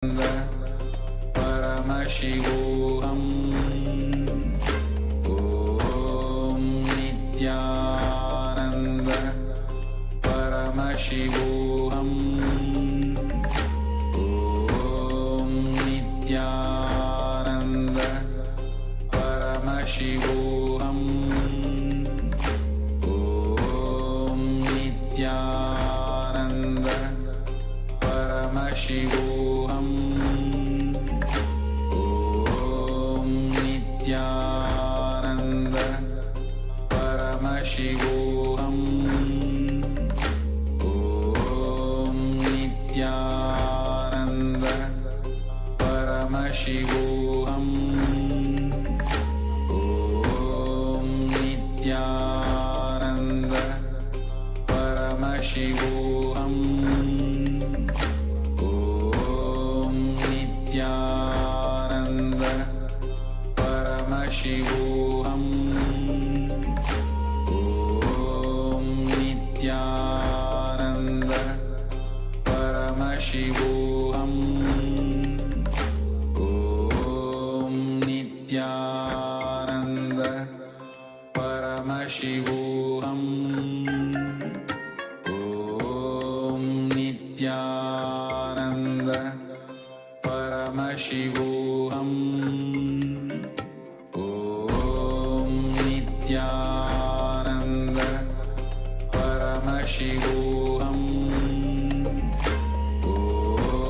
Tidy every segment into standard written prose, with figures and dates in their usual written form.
Paramashivoham Om Nityananda Paramashivoham Om Nityananda Paramashivoham Om Nityananda Paramashivoham Nityananda Paramashivoham Om Nityananda Paramashivoham Om Nityananda Paramashivoham Om Nityananda Paramashivoham Om Nityananda Paramashivoham Om Nityananda Paramashivoham Om Nityananda Paramashivoham Om Nityananda Paramashivoham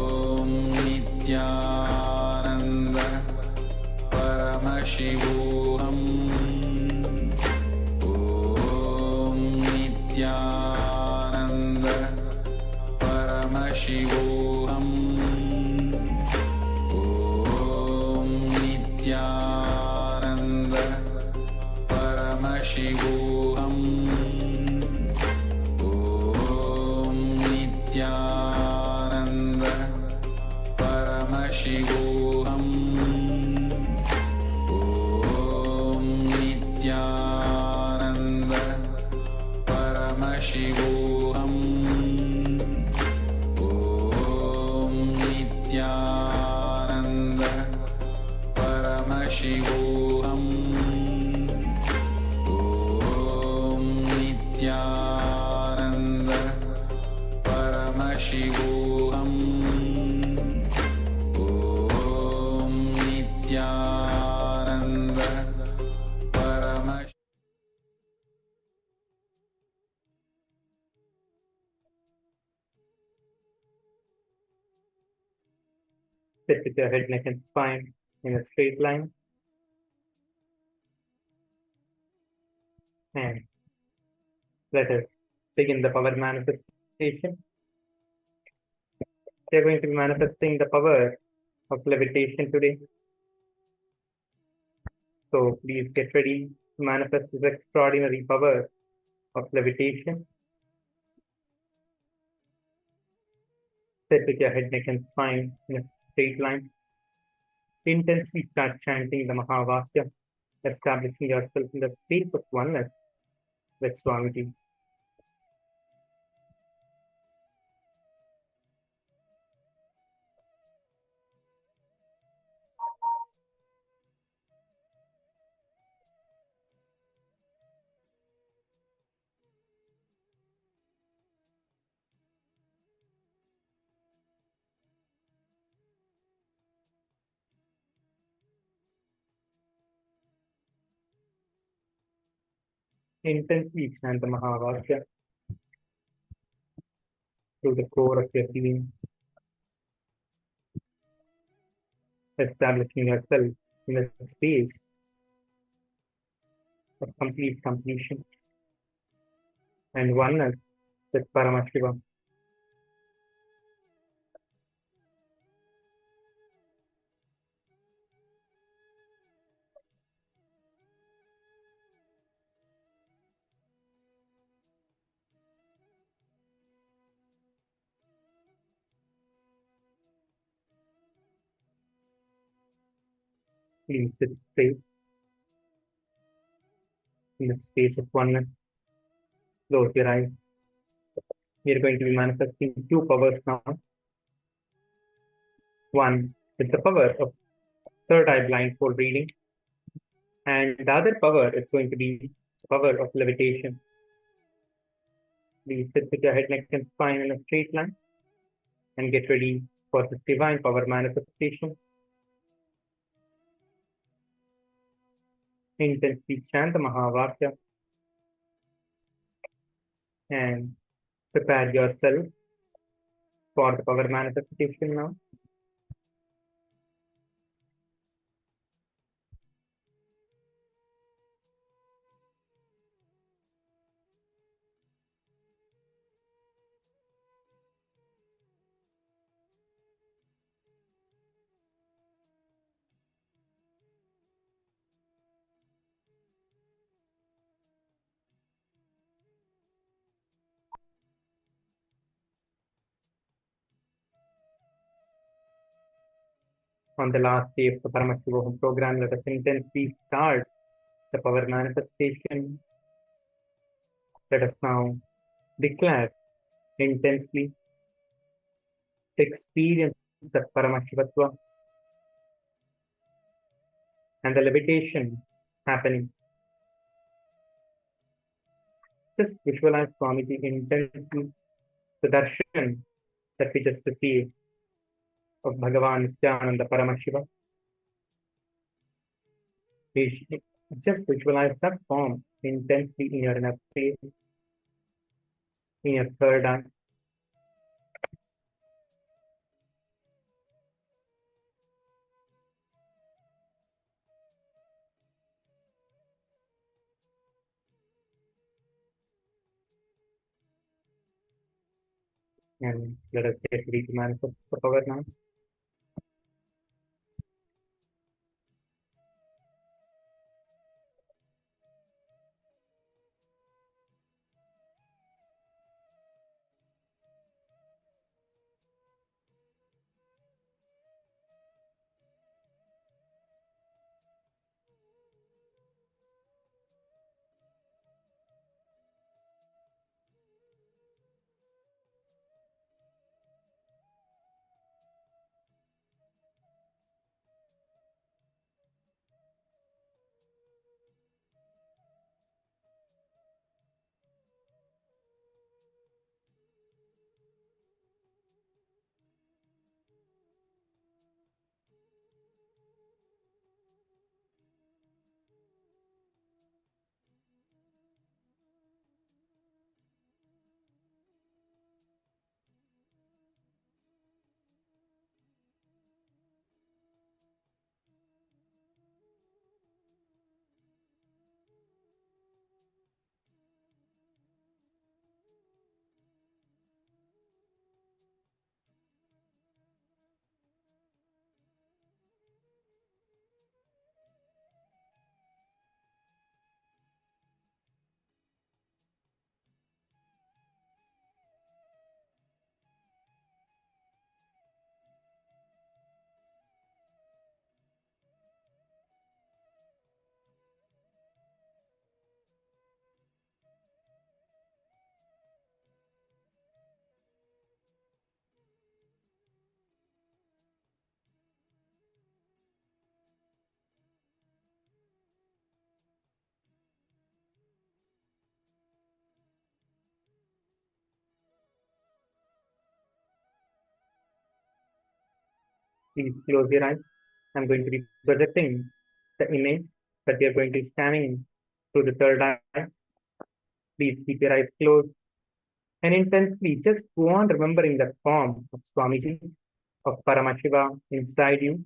Om Nityananda Paramashivoham Om Nityananda Paramashivoham Om Nityananda Paramashivoham Om Nityananda Paramashivoham Om Nityananda Paramashivoham Om Nityananda Paramashivoham Om Nityananda Paramashivoham Om Nityananda Paramashivoham. Sit with your head, neck, and spine in a straight line. And let us begin the power manifestation. We are going to be manifesting the power of levitation today. So please get ready to manifest this extraordinary power of levitation. Sit with your head, neck, and spine in a straight line. Intensely start chanting the Mahavakya, establishing yourself in the space of oneness with Swamiji. Intensely chant the Mahavakya through the core of your being, establishing yourself in a space of complete completion and oneness with Paramashivam. Please sit straight in the space of oneness. Close your eyes. We are going to be manifesting two powers now. One is the power of third eye blindfold reading, and the other power is going to be the power of levitation. Please sit with your head, neck, and spine in a straight line and get ready for this divine power manifestation. Intensely chant the Mahavakya and prepare yourself for the power manifestation now. On the last day of the Paramashivoham program, let us intensely start the power manifestation. Let us now declare intensely, experience the Paramashivatva and the levitation happening. Just visualize Swamiji intensely, the darshan that we just received of Bhagavan Nithyananda Paramashivam. Just visualize that form intensely in your inner space, in your third eye. And let us get ready to manifest the power now. Please close your eyes. I'm going to be projecting the image that we are going to be scanning through the third eye. Please keep your eyes closed and intensely just go on remembering that form of Swamiji, of Paramashiva inside you.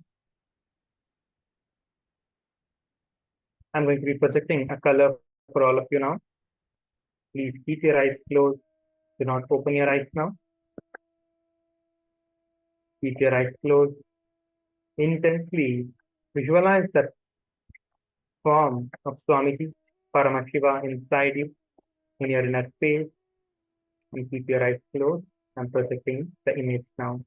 I'm going to be projecting a color for all of you now. Please keep your eyes closed. Do not open your eyes now. Keep your eyes closed. Intensely visualize that form of Swamiji, Paramashiva inside you in your inner space. And keep your eyes closed. I'm projecting the image now.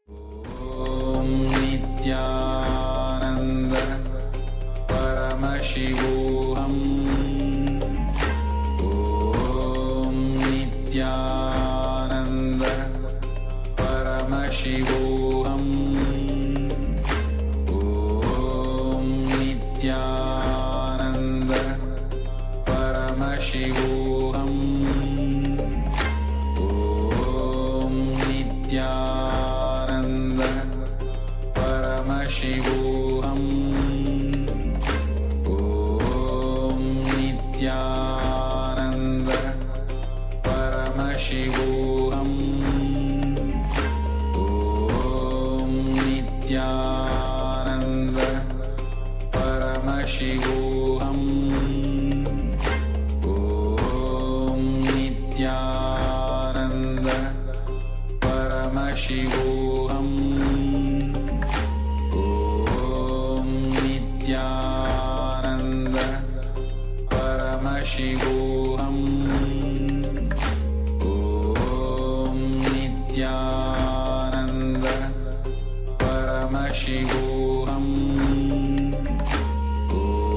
Om Nithyananda Paramashivoham Paramashivoham Om Nityananda Paramashivoham Om Nityananda Paramashivoham Om Nityananda Paramashivoham Om Nityananda Paramashivoham Om Nityananda Paramashivoham Om Nityananda Paramashivoham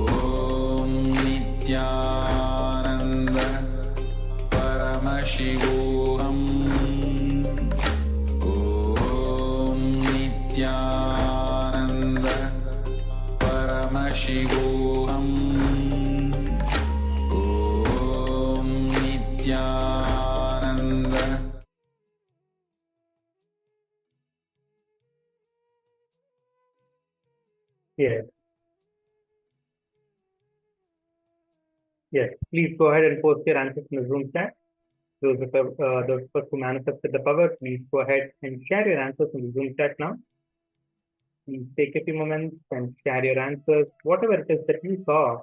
Om Nityananda Paramashivoham Om Nityananda Paramashivoham Om Nityananda. Yes. Yes. Please go ahead and post your answers in the Zoom chat. Those of us who manifested the power, please go ahead and share your answers in the Zoom chat now. Please take a few moments and share your answers, whatever it is that you saw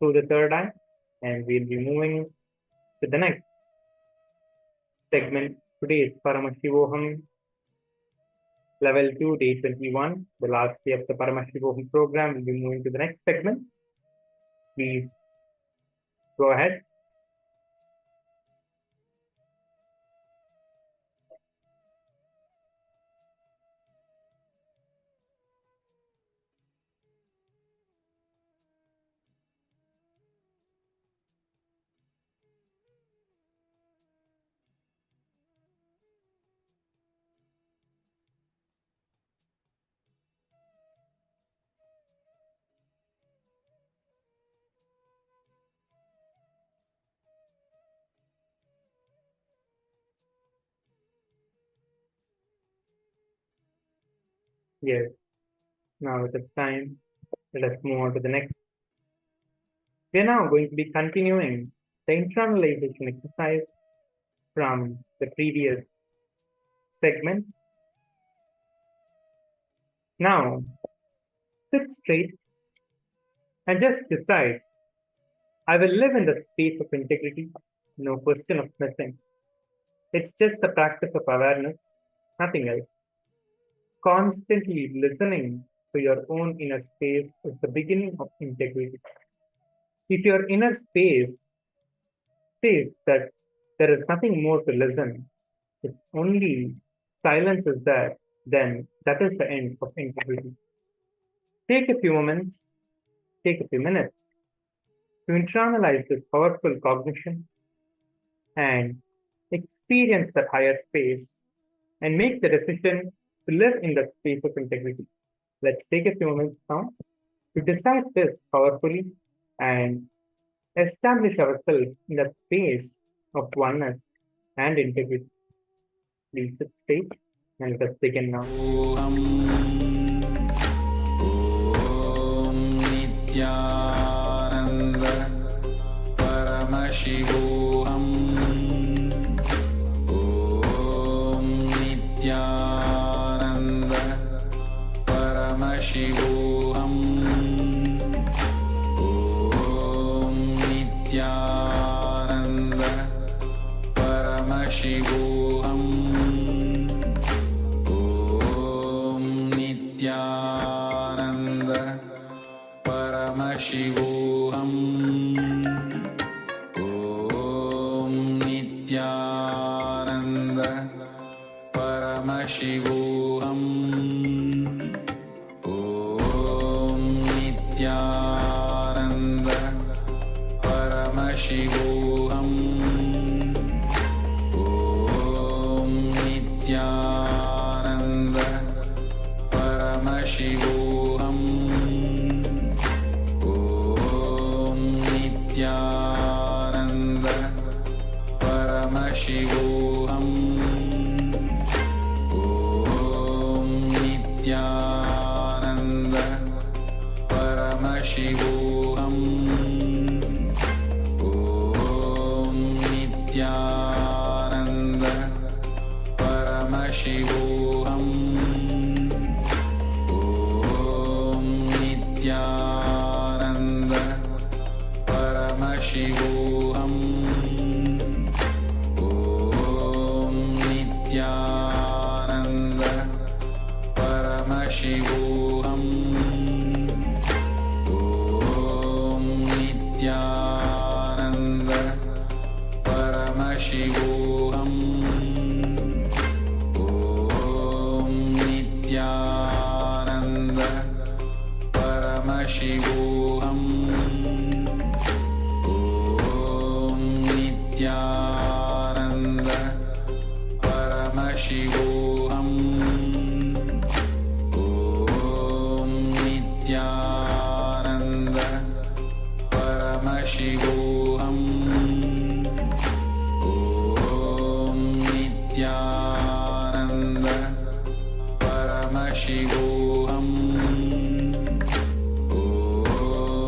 through the third eye, and we'll be moving to the next segment. Today is Paramashivoham Level 2, Day 21, the last day of the Paramashivoham program. We'll be moving to the next segment. Please go ahead. Yes. Now it is time. Let us move on to the next. We are now going to be continuing the internalization exercise from the previous segment. Now, sit straight and just decide, I will live in the space of integrity, no question of missing. It's just the practice of awareness, nothing else. Constantly listening to your own inner space is the beginning of integrity. If your inner space says that there is nothing more to listen, if only silence is there, then that is the end of integrity. Take a few moments, take a few minutes to internalize this powerful cognition and experience that higher space and make the decision to live in that space of integrity. Let's take a few moments now to decide this powerfully and establish ourselves in that space of oneness and integrity. Please sit straight and let's begin now. Om Nityananda Paramashivoham Om Nityananda Paramashivoham Om Nityananda Paramashivoham Om Nityananda Paramashivoham Om Nityananda Paramashivoham Om Nityananda Paramashivoham Om Nityananda Paramashivoham Om Nityananda Paramashivoham Om Nityananda Paramashivoham Om Nityananda Paramashivoham Om Nityananda Paramashivoham Paramashivoham Om Nityananda Paramashivoham Om Nityananda Paramashivoham Om Nityananda Paramashivoham Paramashivoham Om Nityananda Paramashivoham Om Nityananda Paramashivoham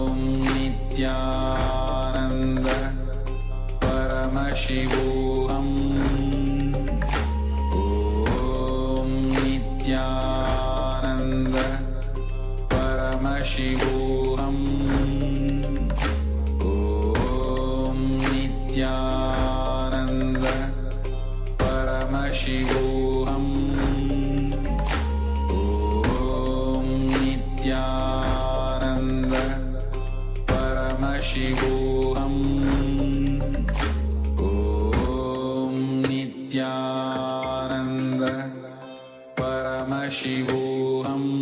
Om Nityananda Paramashivoham Nityananda Paramashivoham Om Nityananda Paramashivoham Om Nityananda Paramashivoham Om Nityananda Paramashivoham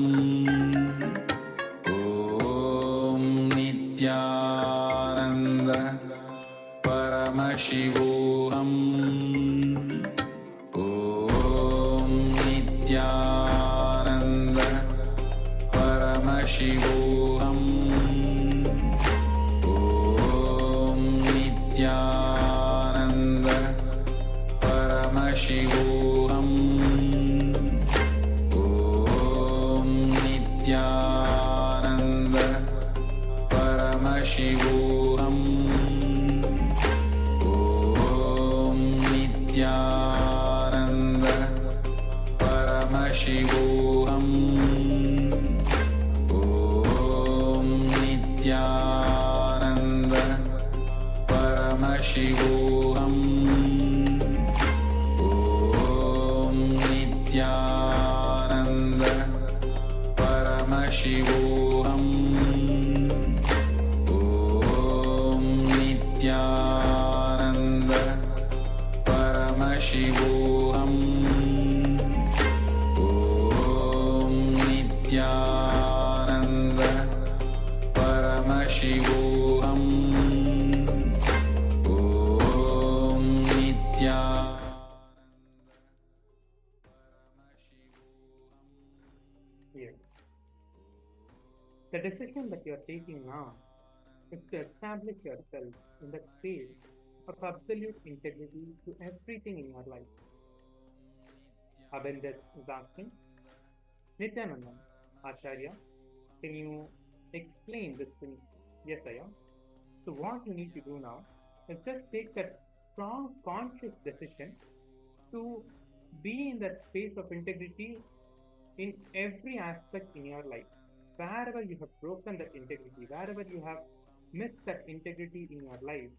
Om Nityananda Paramashivoham Om Nityananda Paramashivoham Om Nityananda Paramashivoham Nityananda Paramashivoham Om Nityananda Paramashivoham Om Nityananda Paramashivoham Om Nityananda Paramashivoham Om Nityananda Paramashivoham Om Yes. The decision that you are taking now is to establish yourself in the space of absolute integrity to everything in your life. Abindat is asking, Nityananda, Acharya, can you explain this to me? Yes, I am. So what you need to do now is just take that strong conscious decision to be in that space of integrity in every aspect in your life. Wherever you have broken that integrity, wherever you have missed that integrity in your life,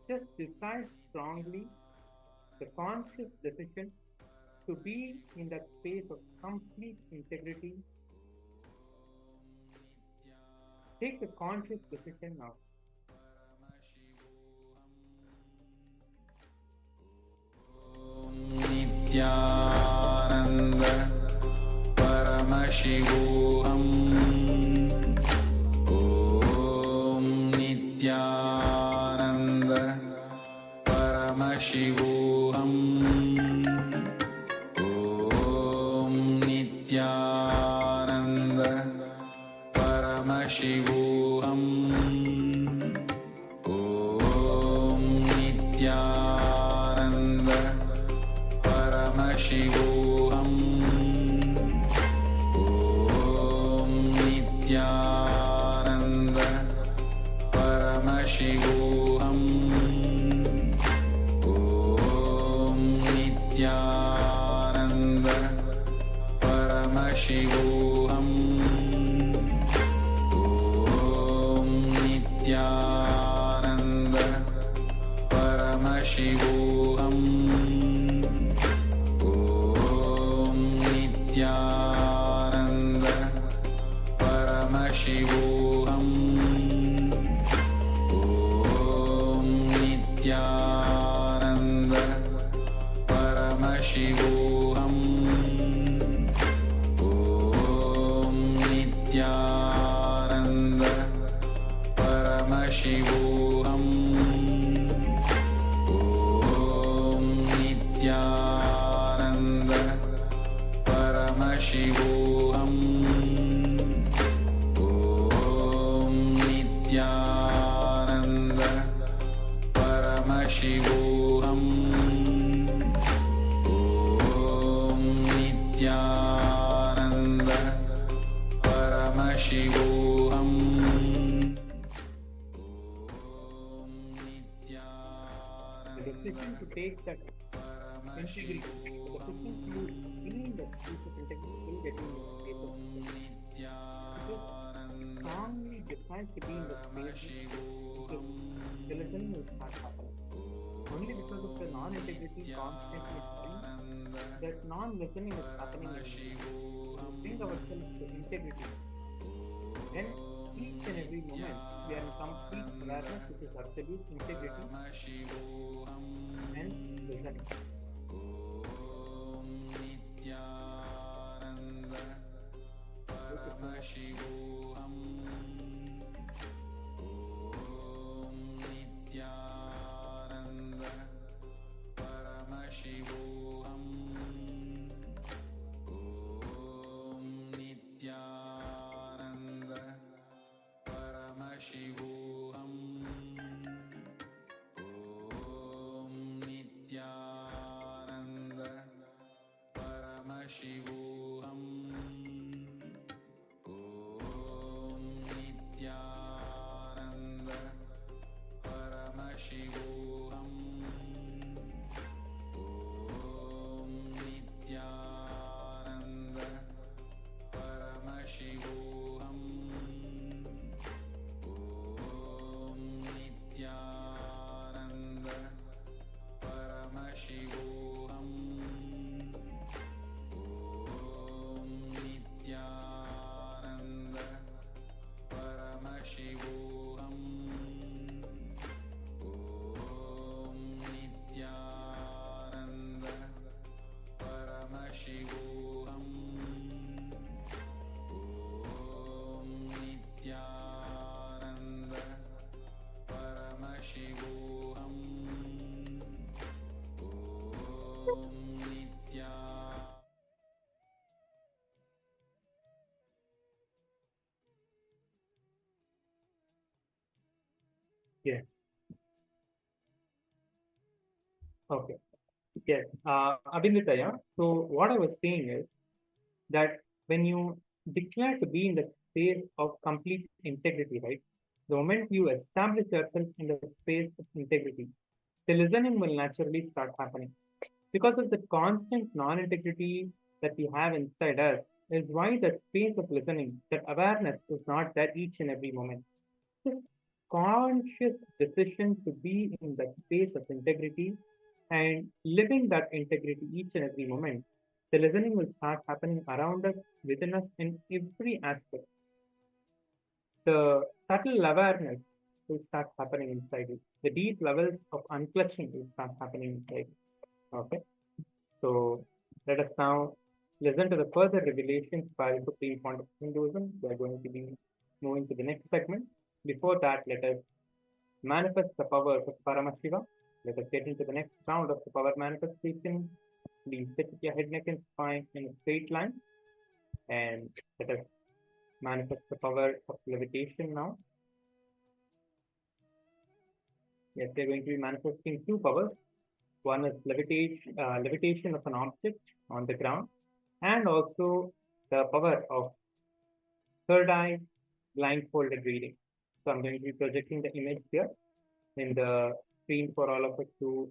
just decide strongly the conscious decision to be in that space of complete integrity. Take the conscious decision now. Nityananda Paramashivoham Om Nityananda Paramashivoham Om Nityananda Paramashivoham Om Nityananda Paramashivoham Om Nityananda Paramashivoham Om Nityananda Paramashivoham Om Nityananda Paramashivoham Om Nityananda Paramashivoham Om Nityananda Paramashivoham Om Nityananda Paramashivoham Om Nityananda Paramashivoham Om Nityananda Paramashivoham Om Nityananda Paramashivoham The decision to take that integrity, the decision to clean that piece of integrity will get you in the space of integrity. Because strongly decide to be in the space, because the listening will start happening. Only because of the non-integrity constantly free, that non-listening is happening in the bring ourselves to integrity. Then each and every moment we are in complete awareness, which is absolute integrity and listening. Paramashivoham Om Nityananda Paramashivoham Om Nityananda Paramashivoham Om Nityananda Paramashivoham Om Nityananda Paramashivoham Om Nityananda Paramashivoham Om Nityananda Paramashivoham Om Nityananda Paramashivoham Om Nityananda Paramashivoham Om Nityananda Paramashivoham Om Nitya Yes. Okay. Yes. Abhinitaya, so what I was saying is that when you declare to be in the space of complete integrity, right? The moment you establish yourself in the space of integrity, the listening will naturally start happening. Because of the constant non-integrity that we have inside us, is why that space of listening, that awareness is not there each and every moment. Just conscious decision to be in that space of integrity and living that integrity each and every moment, the listening will start happening around us, within us, in every aspect. The subtle awareness will start happening inside you. The deep levels of unclutching will start happening inside you. Okay. So let us now listen to the further revelations by the Supreme Pontiff of Hinduism. We are going to be moving to the next segment. Before that, let us manifest the powers of Paramashiva. Let us get into the next round of the power manifestation. Please sit with your head, neck, and spine in a straight line. And let us manifest the power of levitation now. Yes, they're going to be manifesting two powers. One is levitation of an object on the ground, and also the power of third eye blindfolded reading. So I'm going to be projecting the image here in the screen for all of us to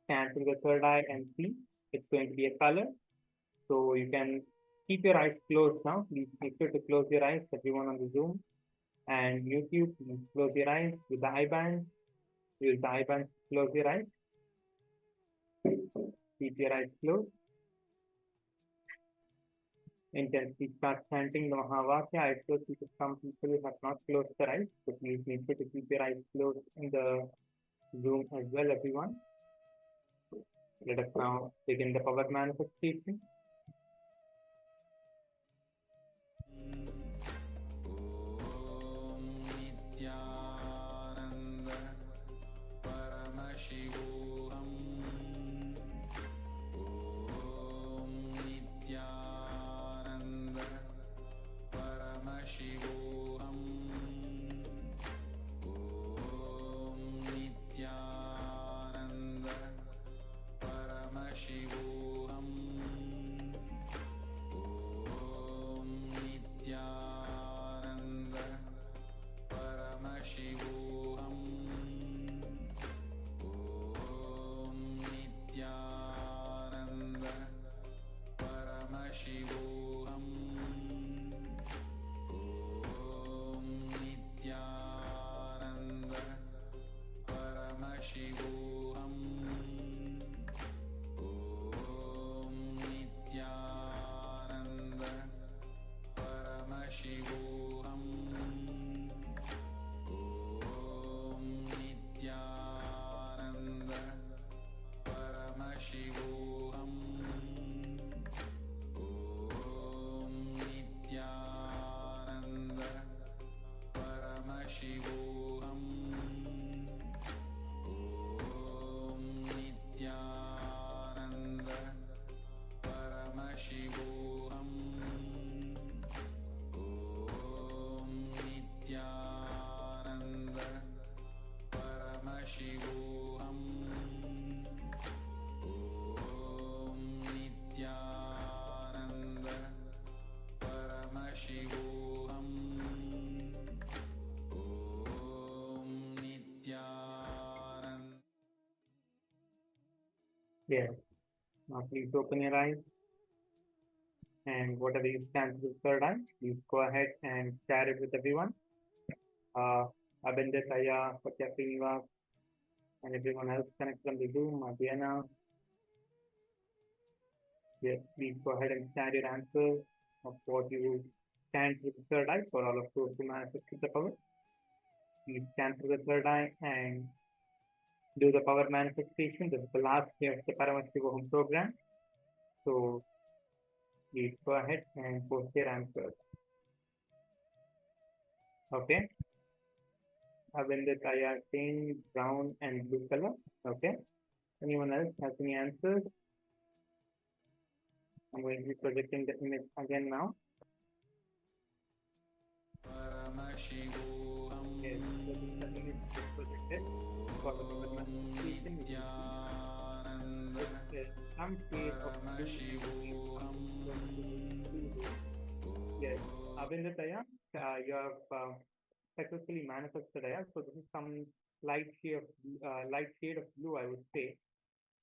scan through the third eye and see. It's going to be a color. So you can keep your eyes closed now. Please make sure to close your eyes, everyone on the Zoom and YouTube. Please close your eyes with the eye band. Use the eye band to close your eyes. Keep your eyes closed. Intensely start chanting the Mahavakya. I suppose some people have not closed their eyes, so please make sure to keep your eyes closed in the Zoom as well, everyone. Let us now begin the power manifestation. Om Nityananda Paramashivoham. Om Nityananda Paramashivoham. Om Nityananda Paramashivoham. Om Nityananda Paramashivoham. Om Nityananda Paramashivoham. Om Nityananda Paramashivoham. Om Nityananda Paramashivoham. Om Nityananda Paramashivoham. Om Nityananda Paramashivoham. Om Nityananda Paramashivoham. Om Nityananda Paramashivoham. Om Nityananda Paramashivoham. Om Nityananda. Yes. Now please open your eyes. And whatever you scan through the third eye, please go ahead and share it with everyone. Abindet, Aya, Satya Srinivas, and everyone else connected on the Zoom, Adhyana. Yes, please go ahead and share your answers of what you scan through the third eye for all of those who manifested the power. Please scan through the third eye and do the power manifestation. This is the last day of the Paramashivoham program. So please go ahead and post your answers. Okay. Abindet, Aya, saying brown and blue color. Okay. Anyone else has any answers? I'm going to be projecting the image again now. Paramashivoham. Yes, this is the image that is projected for the power manifestation. With some shade of Paramashivoham. blue. Yes, Abindet, Aya, you have successfully manifested, Aya. So this is some light shade of blue, I would say.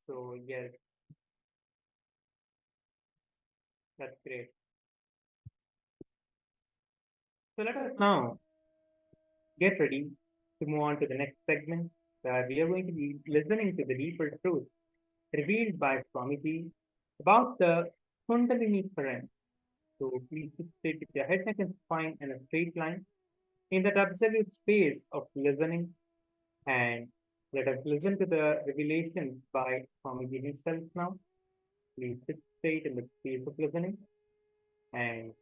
So yes, that's great. So let us now get ready to move on to the next segment, where we are going to be listening to the deeper truth revealed by Swamiji about the Kundalini current. So please sit straight with your head, neck, and spine in a straight line in that absolute space of listening, and let us listen to the revelations by Swamiji himself now. Please sit straight in the space of listening and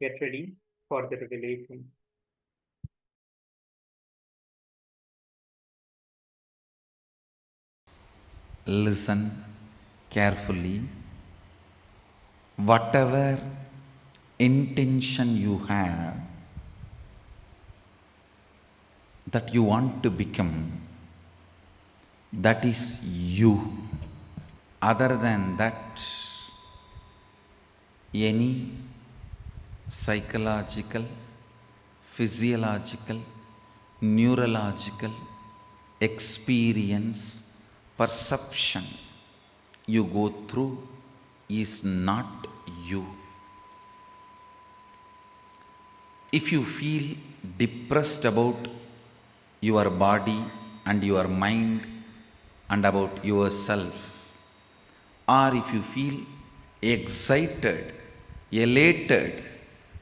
get ready for the revelation. Listen carefully. Whatever intention you have, that you want to become, that is you. Other than that, any psychological, physiological, neurological experience, perception you go through is not you. If you feel depressed about your body and your mind and about yourself, or if you feel excited, elated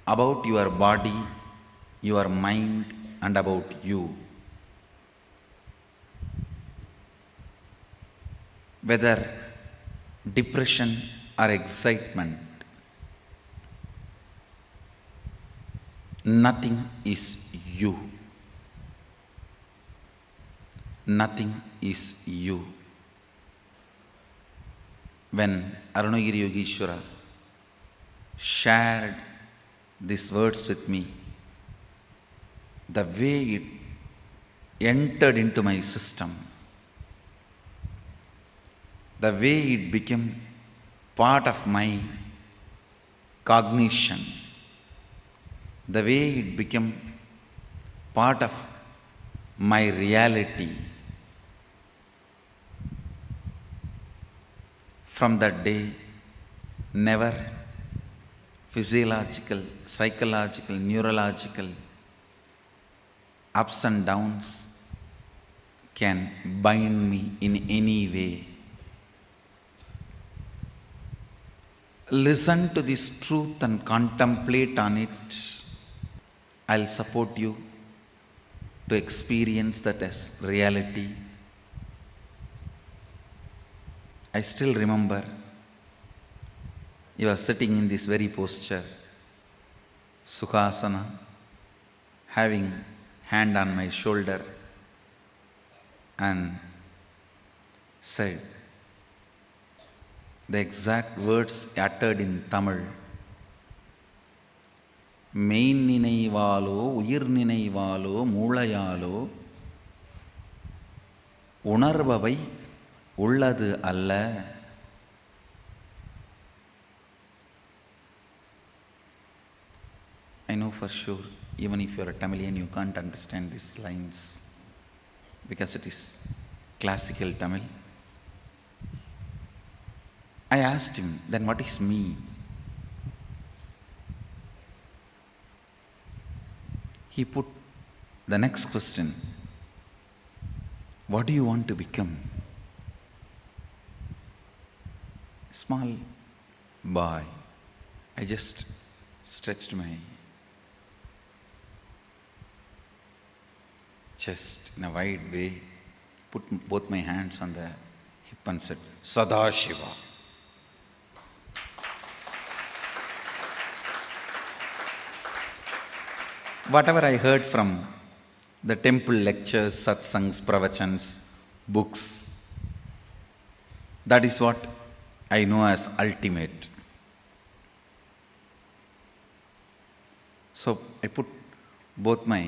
about your body, your mind and about you, whether depression or excitement, nothing is you. Nothing is you. When Arunagiri Yogeshwara shared these words with me, the way it entered into my system, the way it became part of my cognition, the way it became part of my reality, from that day, never physiological, psychological, neurological ups and downs can bind me in any way. Listen to this truth and contemplate on it. I'll support you to experience that as reality. I still remember you are sitting in this very posture, Sukhasana, having hand on my shoulder, and said the exact words uttered in Tamil. Main நினைவாலோ உயிர் நினைவாலோ மூளையாலோ உணர்பவை உள்ளது அல்ல. I know for sure, even if you are a Tamilian, you can't understand these lines because it is classical Tamil. I asked him, then what is me? He put the next question, what do you want to become? Small boy. I just stretched my chest in a wide way, put both my hands on the hip and said, Sadashiva. Whatever I heard from the temple lectures, satsangs, pravachans, books, that is what I know as ultimate. So I put both my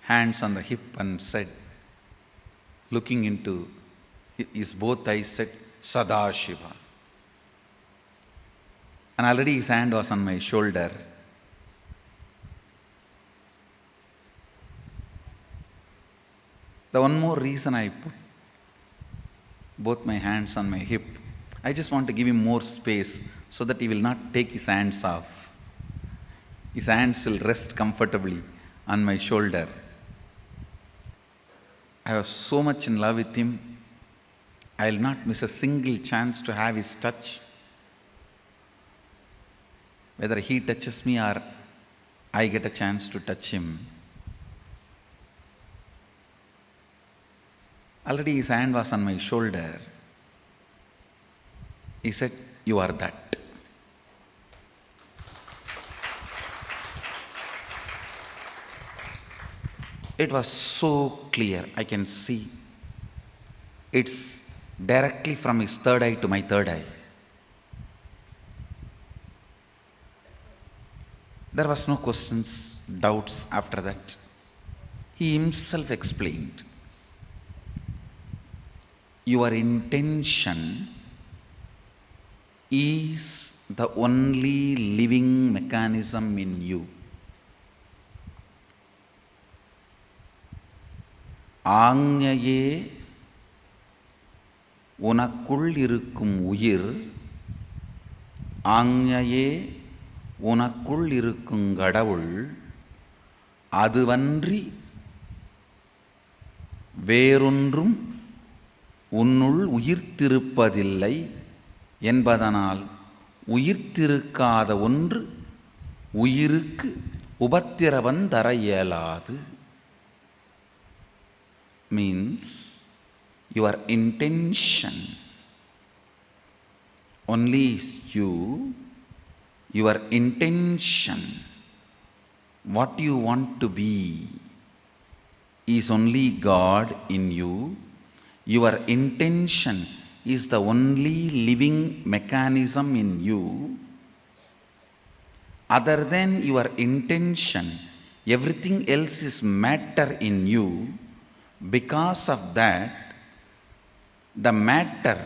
hands on the hip and said, looking into his both eyes, said, Sadashiva. And already his hand was on my shoulder. The one more reason I put both my hands on my hip, I just want to give him more space so that he will not take his hands off. His hands will rest comfortably on my shoulder. I was so much in love with him, I will not miss a single chance to have his touch. Whether he touches me or I get a chance to touch him. Already his hand was on my shoulder. He said, you are that. It was so clear, I can see. It's directly from his third eye to my third eye. There was no questions, doubts after that. He himself explained, your intention is the only living mechanism in you. ஆஞ்ஞையே உனக்குள் இருக்கும் உயிர், ஆஞ்ஞையே உனக்குள் இருக்கும் கடவுள், அதுவன்றி வேறொன்றும் உன்னுள் உயிர்த்திருப்பதில்லை என்பதனால் உயிர்த்திருக்காத ஒன்று உயிருக்கு உபத்திரவம் தர இயலாது. Means your intention only is you, your intention, what you want to be is only God in you. Your intention is the only living mechanism in you. Other than your intention, everything else is matter in you. Because of that, the matter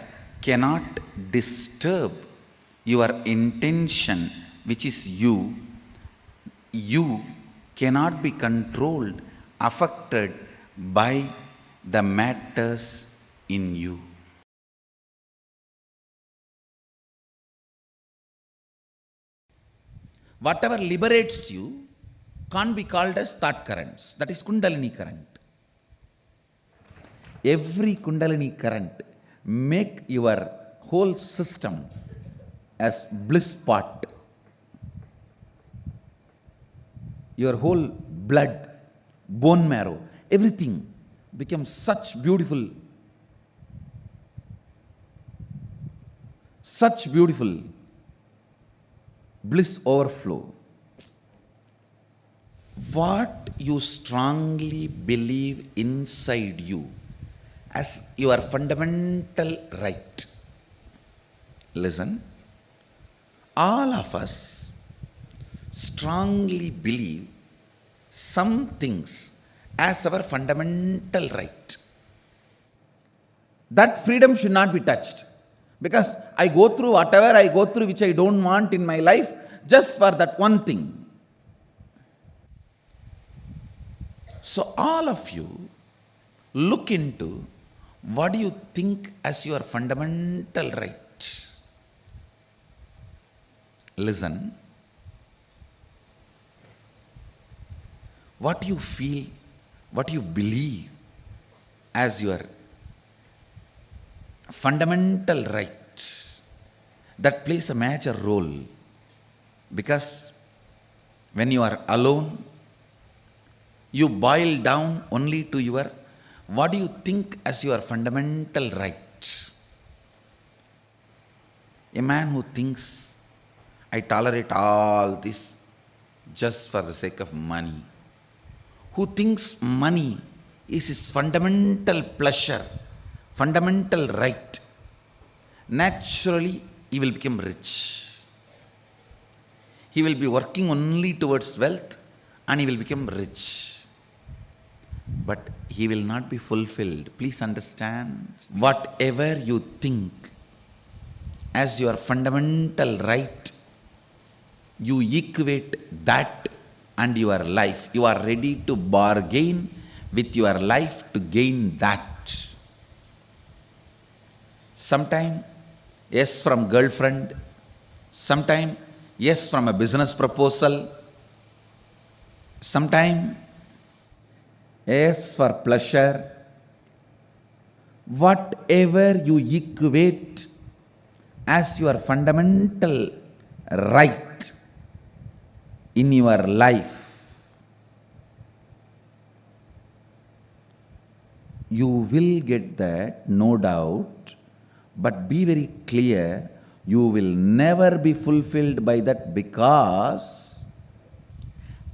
cannot disturb your intention, which is you. You cannot be controlled, affected by the matters in you. Whatever liberates you can't be called as thought currents. That is Kundalini current. Every Kundalini current make your whole system as bliss pot. Your whole blood, bone marrow, everything becomes such beautiful bliss overflow. What you strongly believe inside you as your fundamental right. Listen, all of us strongly believe some things as our fundamental right. That freedom should not be touched, because I go through whatever I go through which I don't want in my life just for that one thing. So all of you look into what do you think as your fundamental right. Listen, what you feel, what you believe as your fundamental right, that plays a major role. Because when you are alone, you boil down only to your what do you think as your fundamental right. A man who thinks, I tolerate all this just for the sake of money, who thinks money is his fundamental pleasure, fundamental right, naturally he will become rich. He will be working only towards wealth and he will become rich. But he will not be fulfilled. Please understand, whatever you think as your fundamental right, you equate that and your life. You are ready to bargain with your life to gain that. Sometime yes from girlfriend, sometime yes from a business proposal, sometime yes for pleasure. Whatever you equate as your fundamental right in your life, you will get that, no doubt, but be very clear, you will never be fulfilled by that, because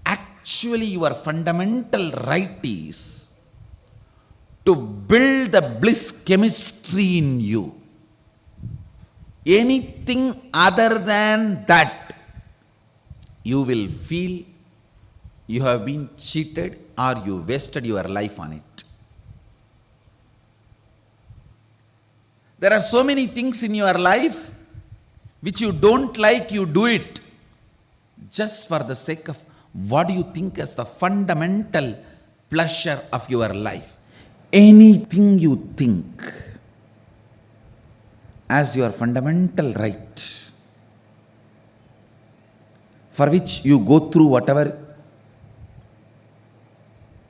actually your fundamental right is to build the bliss chemistry in you. Anything other than that, you will feel you have been cheated or you wasted your life on it. There are so many things in your life which you don't like, you do it just for the sake of what you think as the fundamental pleasure of your life. Anything you think as your fundamental right, for which you go through whatever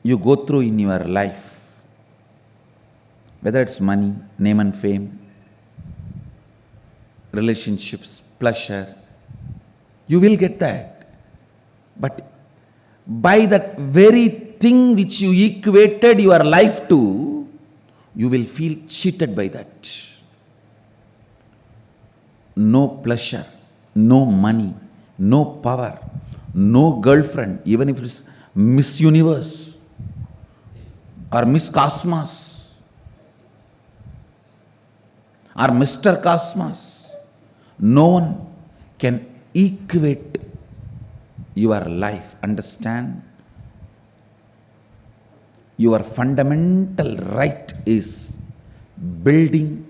you go through in your life, whether it's money, name and fame, relationships, pleasure, you will get that. But by that very thing which you equated your life to, you will feel cheated by that. No pleasure, no money, no power, no girlfriend, even if it's Miss Universe or Miss Cosmos or Mr. Cosmos, no one can equate your life. Understand? Your fundamental right is building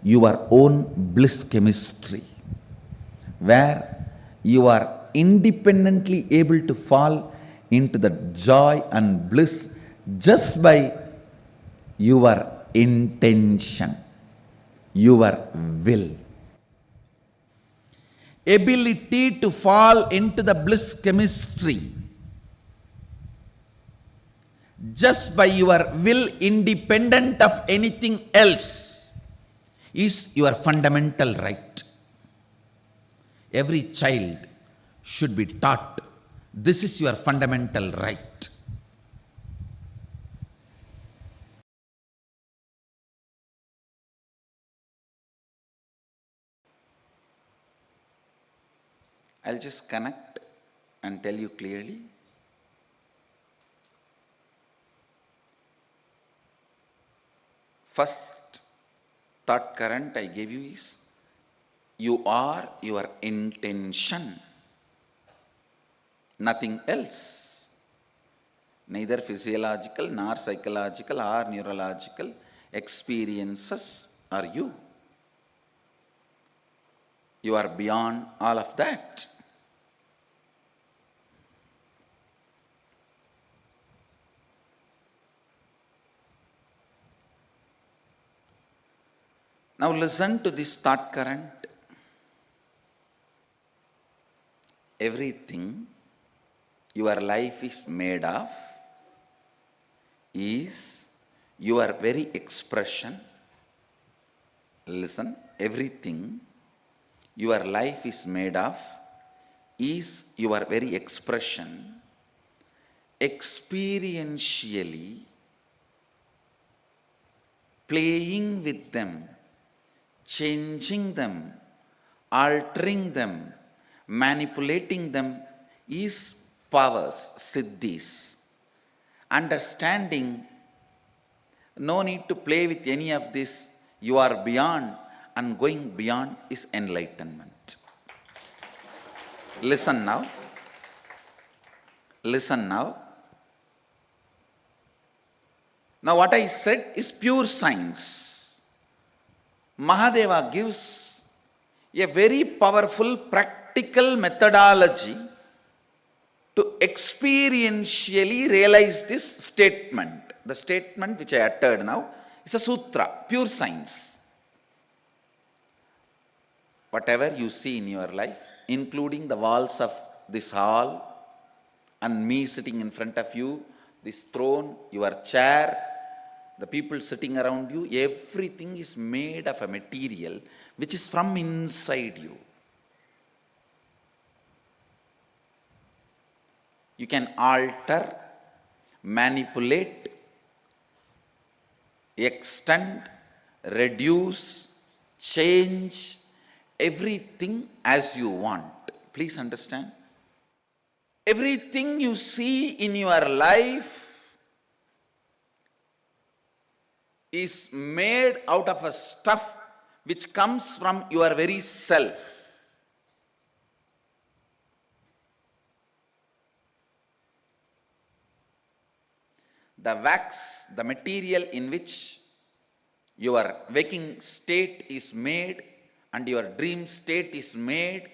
your own bliss chemistry, where you are independently able to fall into the joy and bliss just by your intention, your will. Ability to fall into the bliss chemistry just by your will, independent of anything else, is your fundamental right. Every child should be taught this is your fundamental right. I'll just connect and tell you clearly. First thought current I gave you is, you are your intention, nothing else. Neither physiological nor psychological or neurological experiences are you. You are beyond all of that. Now listen to this thought current. Everything your life is made of is your very expression. Listen, everything your life is made of is your very expression, experientially playing with them, changing them, altering them, manipulating them is powers, siddhis. Understanding, no need to play with any of this, you are beyond, and going beyond is enlightenment. Listen now. Listen now. Now what I said is pure science. Mahadeva gives a very powerful practical methodology to experientially realize this statement. The statement which I uttered now is a sutra, pure science. Whatever you see in your life, including the walls of this hall and me sitting in front of you, this throne, your chair, the people sitting around you, everything is made of a material which is from inside you. You can alter, manipulate, extend, reduce, change everything as you want. Please understand. Everything you see in your life is made out of a stuff which comes from your very self. the wax, the material in which your waking state is made and your dream state is made,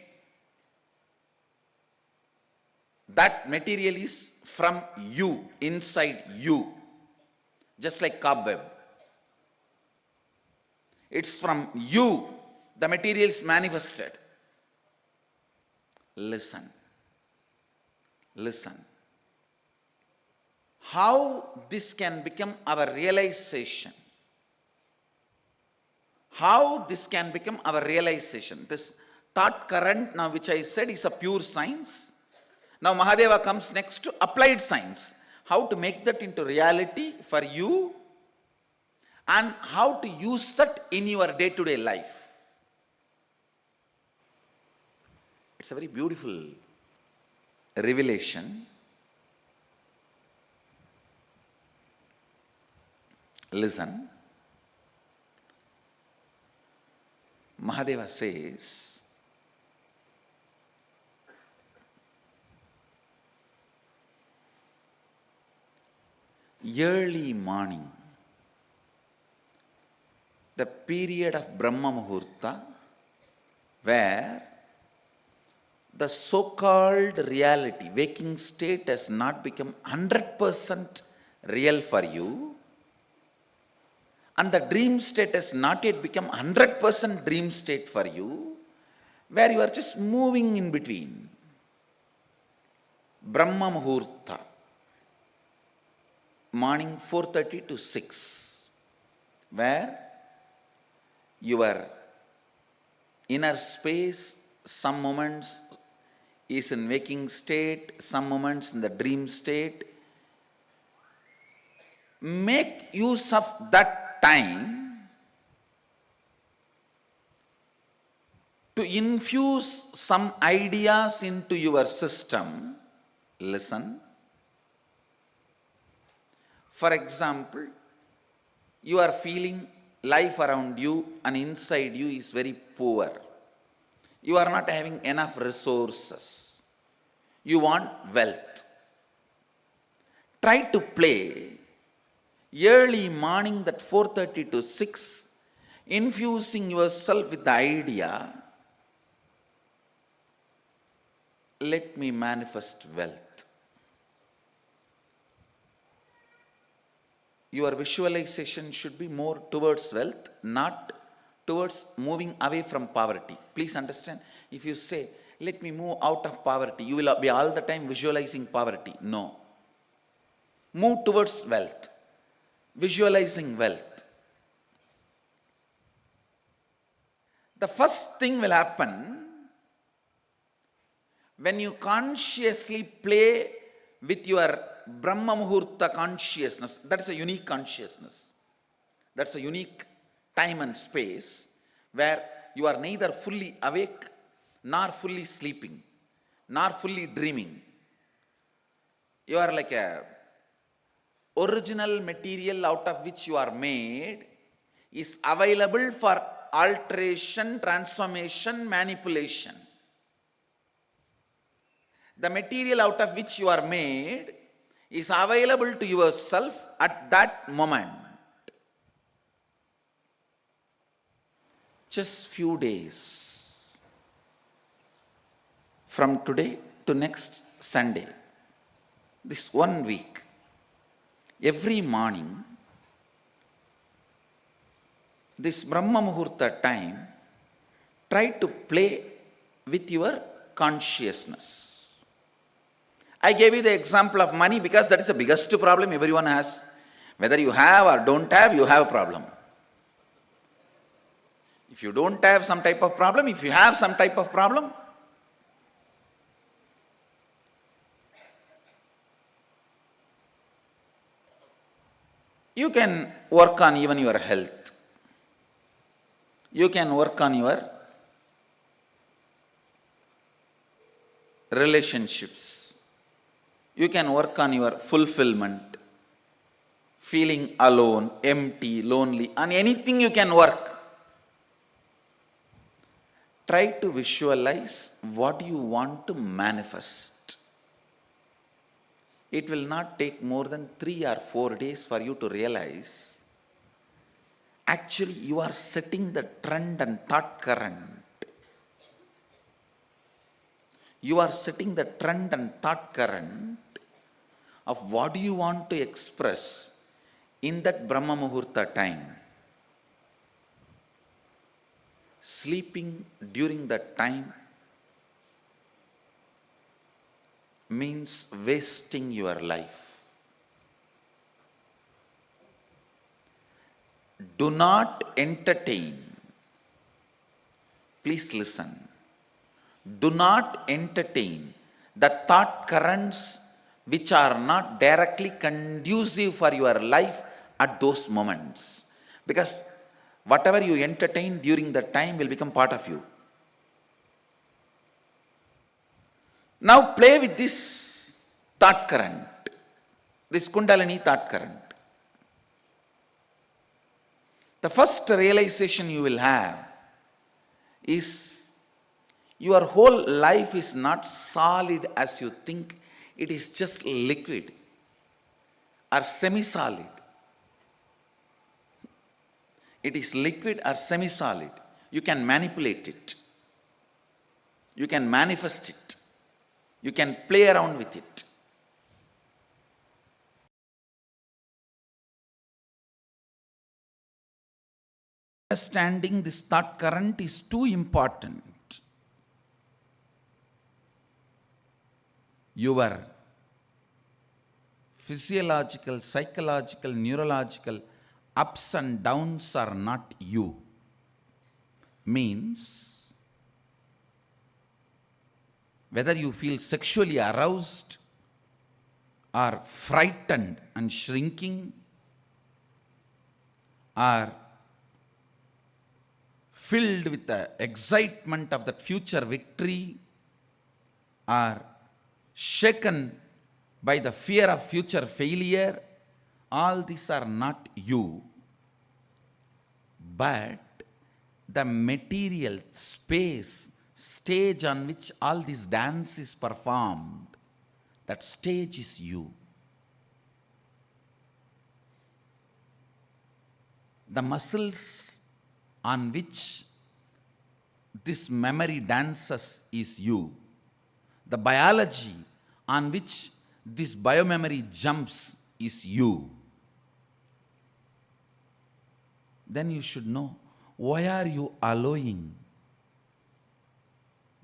that material is from you, inside you, just like cobweb. It's from you, the material is manifested. Listen. Listen. How this can become our realization? How this can become our realization? This thought current now which I said is a pure science. Now Mahadeva comes next to applied science. How to make that into reality for you and how to use that in your day-to-day life. It's a very beautiful revelation. Listen. Mahadeva says, early morning, the period of Brahma Muhurta, where the so-called reality, waking state has not become 100% real for you, and the dream state has not yet become 100% dream state for you, where you are just moving in between. Brahma Muhurta, morning 4:30 to 6, where your inner space, some moments is in waking state, some moments in the dream state. Make use of that time to infuse some ideas into your system. Listen. For example, you are feeling life around you and inside you is very poor. You are not having enough resources. You want wealth. Try to play early morning, that 4:30 to 6, infusing yourself with the idea, let me manifest wealth. Your visualization should be more towards wealth, not towards moving away from poverty. Please understand, if you say, let me move out of poverty, you will be all the time visualizing poverty. No. Move towards wealth, visualizing wealth. The first thing will happen when you consciously play with your Brahma Muhurta consciousness. That is a unique consciousness. That's a unique time and space where you are neither fully awake, nor fully sleeping, nor fully dreaming. You are like a original material out of which you are made is available for alteration, transformation, manipulation. The material out of which you are made is available to yourself at that moment. Just few days from today to next Sunday, this 1 week, every morning, this Brahma Muhurta time, try to play with your consciousness. I gave you the example of money because that is the biggest problem everyone has. Whether you have or don't have, you have a problem. If you don't have some type of problem, if you have some type of problem, you can work on even your health. You can work on your relationships. You can work on your fulfillment, feeling alone, empty, lonely, on anything you can work. Try to visualize what you want to manifest. It will not take more than 3 or 4 days for you to realize actually you are setting the trend and thought current. You are setting the trend and thought current of what do you want to express in that Brahma Muhurta time. Sleeping during that time means wasting your life. Do not entertain. Please listen. Do not entertain the thought currents which are not directly conducive for your life at those moments. Because whatever you entertain during that time will become part of you. Now play with this thought current, this Kundalini thought current. The first realization you will have is your whole life is not solid as you think. It is just liquid or semi-solid. It is liquid or semi-solid. You can manipulate it. You can manifest it. You can play around with it. Understanding this thought current is too important. Your physiological, psychological, neurological ups and downs are not you. Means whether you feel sexually aroused or frightened and shrinking or filled with the excitement of that future victory or shaken by the fear of future failure, all these are not you, but the material space, stage on which all this dance is performed, that stage is you. The muscles on which this memory dances is you. The biology on which this biomemory jumps is you. Then you should know, why are you allowing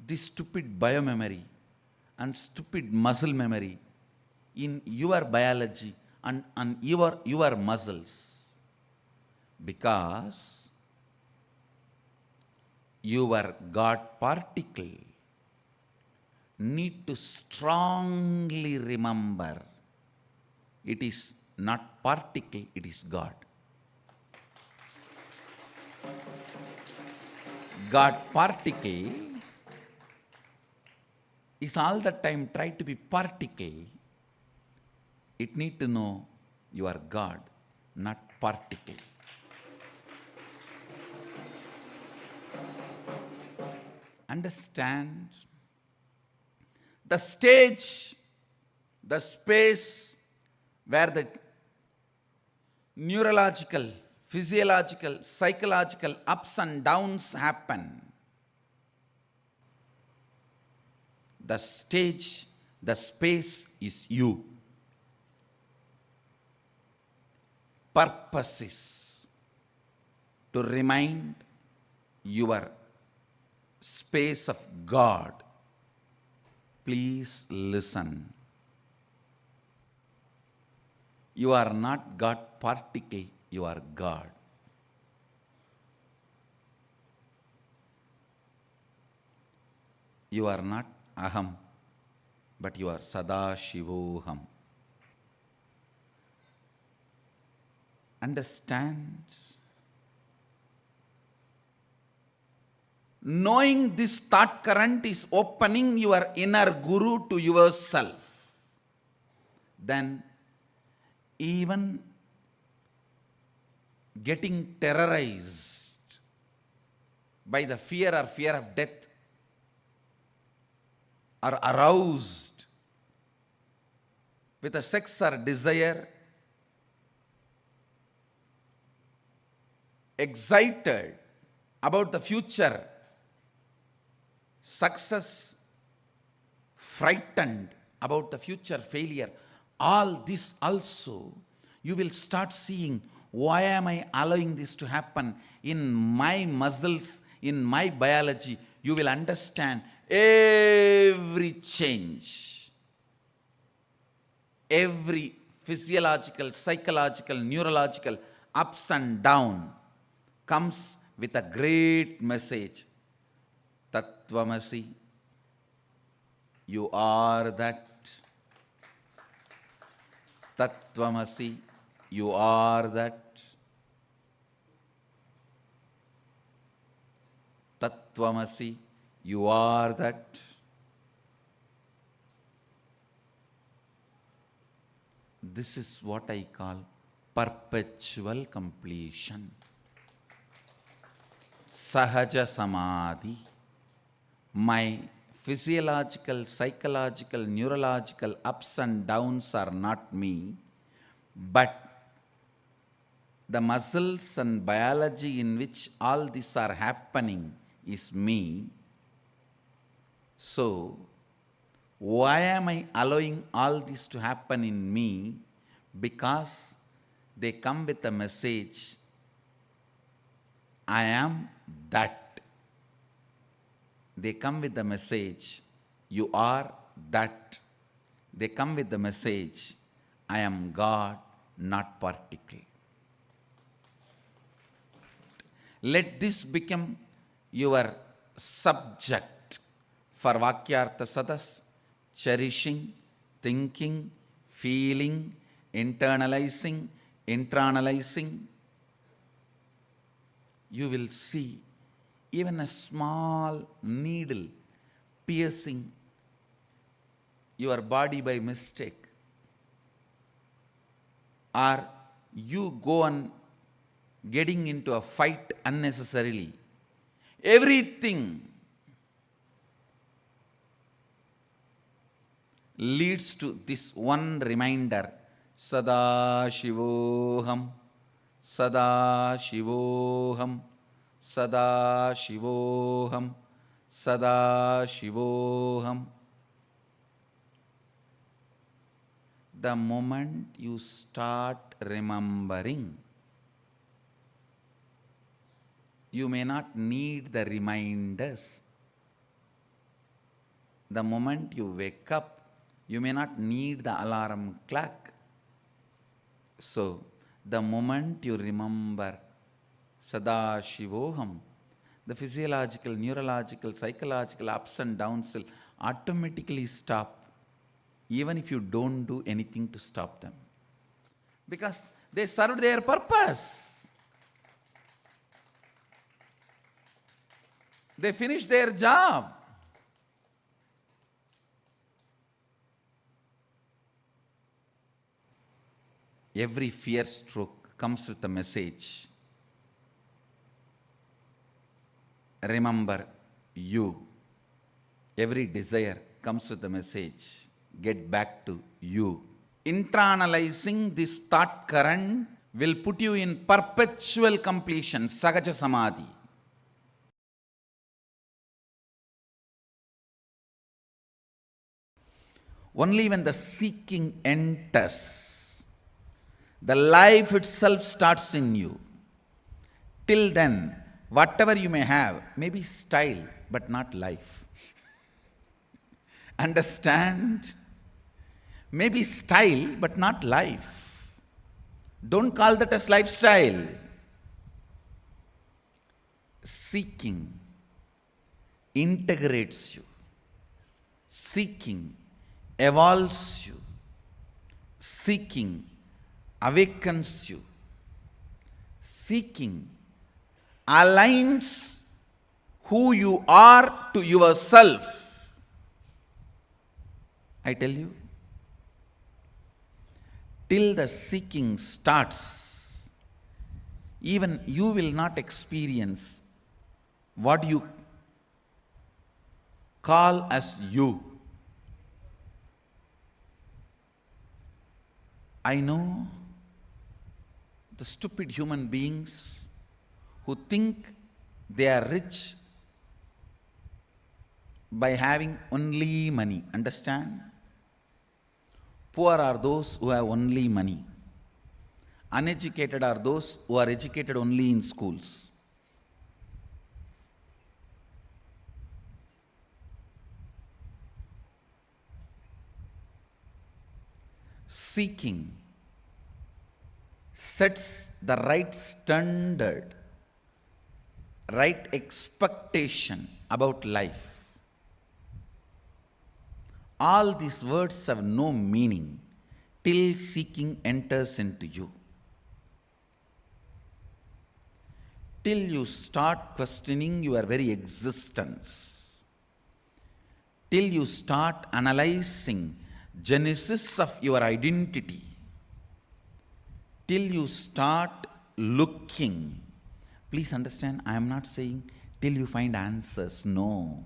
this stupid biomemory and stupid muscle memory in your biology and your muscles? Because your God particle need to strongly remember it is not particle, it is God. God particle is all the time try to be particle. It need to know you are God, not particle. Understand the stage, the space where the neurological, physiological, psychological ups and downs happen. The stage, the space is you. Purpose is to remind your space of God. Please listen. You are not God particle, you are God. You are not Aham, but you are Sadashivoham. Understand? Knowing this thought current is opening your inner guru to yourself. Then even getting terrorized by the fear of death or aroused with a sex or desire, excited about the future, success, frightened about the future failure, all this also, you will start seeing, why am I allowing this to happen in my muscles, in my biology? You will understand every change, every physiological, psychological, neurological ups and down comes with a great message. Tattvamasi, you are that. Tattvamasi, you are that. Tattvamasi, you are that. This is what I call perpetual completion. Sahaja Samadhi. My physiological, psychological, neurological ups and downs are not me, but the muscles and biology in which all these are happening is me. So, why am I allowing all this to happen in me? Because they come with a message, I am that. They come with the message, you are that. They come with the message, I am God, not particle. Let this become your subject for Vakyartha Sadas, cherishing, thinking, feeling, internalizing, internalizing. You will see even a small needle piercing your body by mistake, or you go on getting into a fight unnecessarily. Everything leads to this one reminder, Sadashivoham, Sadashivoham, Sadashivoham, Sadashivoham. The moment you start remembering, you may not need the reminders. The moment you wake up, you may not need the alarm clock. So, the moment you remember Sadashivoham, the physiological, neurological, psychological ups and downs will automatically stop, even if you don't do anything to stop them. Because they served their purpose. They finished their job. Every fear stroke comes with a message. Remember you. Every desire comes with a message. Get back to you. Internalizing this thought current will put you in perpetual completion, Sahaja Samadhi. Only when the seeking enters, the life itself starts in you. Till then, whatever you may have may be style, but not life. Understand? Maybe style, but not life. Don't call that as lifestyle. Seeking integrates you. Seeking evolves you. Seeking awakens you. Seeking aligns who you are to yourself. I tell you, till the seeking starts, even you will not experience what you call as you. I know the stupid human beings who think they are rich by having only money. Understand? Poor are those who have only money. Uneducated are those who are educated only in schools. Seeking sets the right standard, right expectation about life. All these words have no meaning till seeking enters into you. Till you start questioning your very existence. Till you start analyzing genesis of your identity. Till you start looking. Please understand, I am not saying till you find answers. No.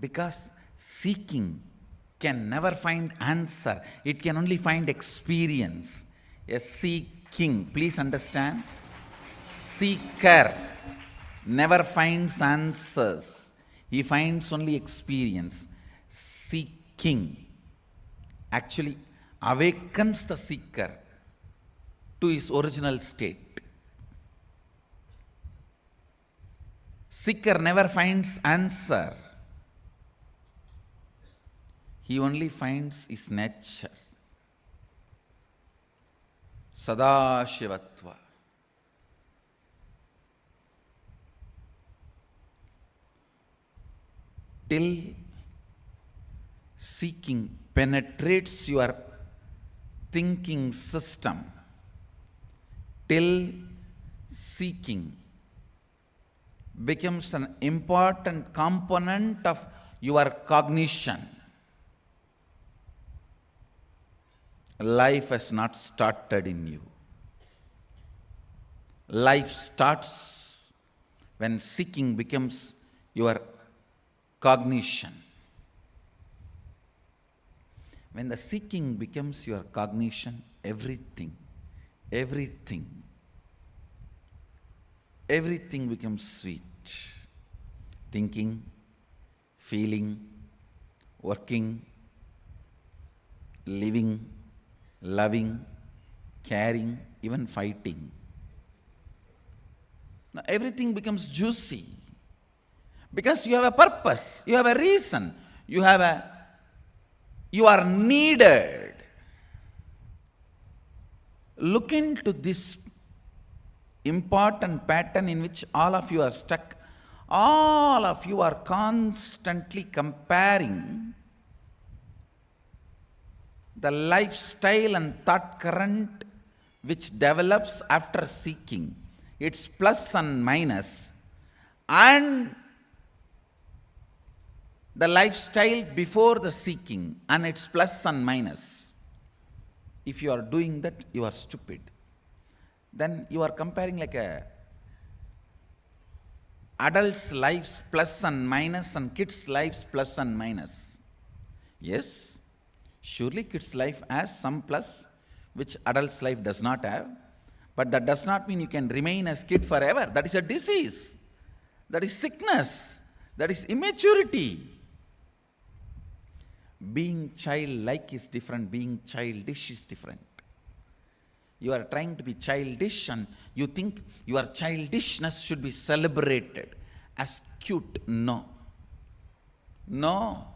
Because seeking can never find answer. It can only find experience. A seeking, please understand, seeker never finds answers. He finds only experience. Seeking actually awakens the seeker to his original state. Seeker never finds answer. He only finds his nature. Sadashivatva. Till seeking penetrates your thinking system, till seeking becomes an important component of your cognition, life has not started in you. Life starts when seeking becomes your cognition. When the seeking becomes your cognition, everything becomes sweet. Thinking, feeling, working, living, loving, caring, even fighting. Now everything becomes juicy. Because you have a purpose, you have a reason, you are needed. Look into this important pattern in which all of you are stuck. All of you are constantly comparing the lifestyle and thought current which develops after seeking. Its plus and minus, and the lifestyle before the seeking and its plus and minus. If you are doing that, you are stupid. Then you are comparing like a adults' lives plus and minus and kids' lives plus and minus. Yes, surely kids' life has some plus which adults' life does not have, but that does not mean you can remain as kid forever. That is a disease. That is sickness. That is immaturity. Being childlike is different. Being childish is different. You are trying to be childish and you think your childishness should be celebrated as cute. No. No.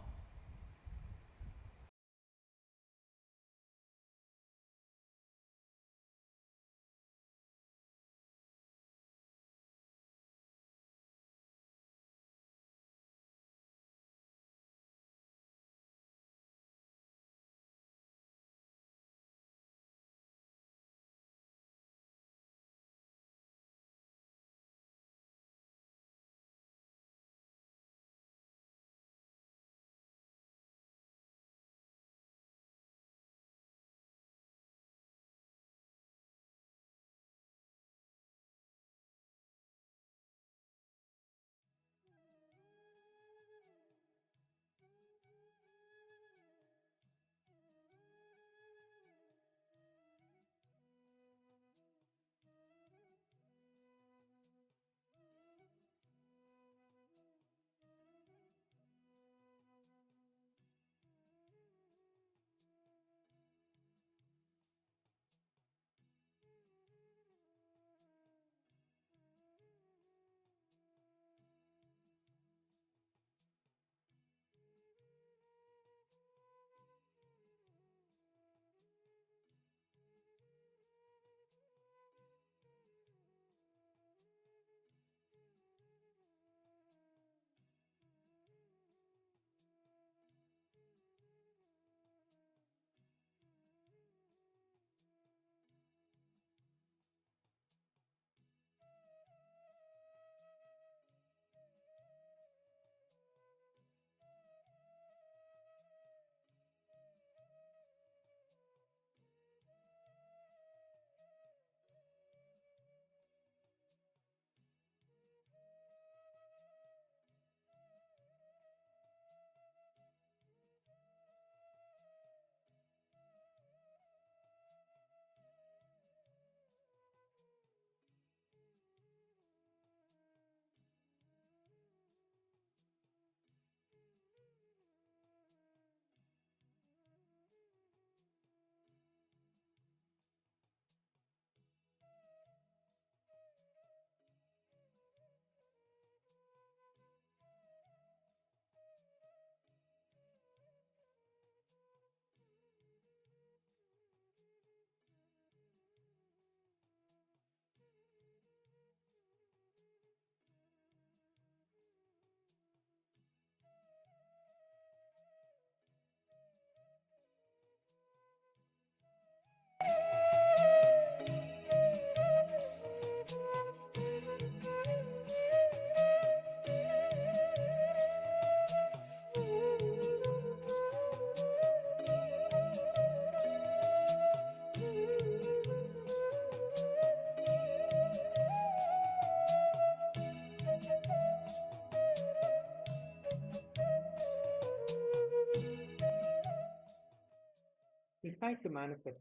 Decide to manifest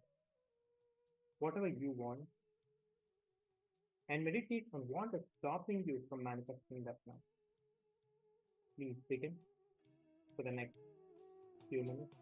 whatever you want and meditate on what is stopping you from manifesting that now. Please begin for the next few minutes.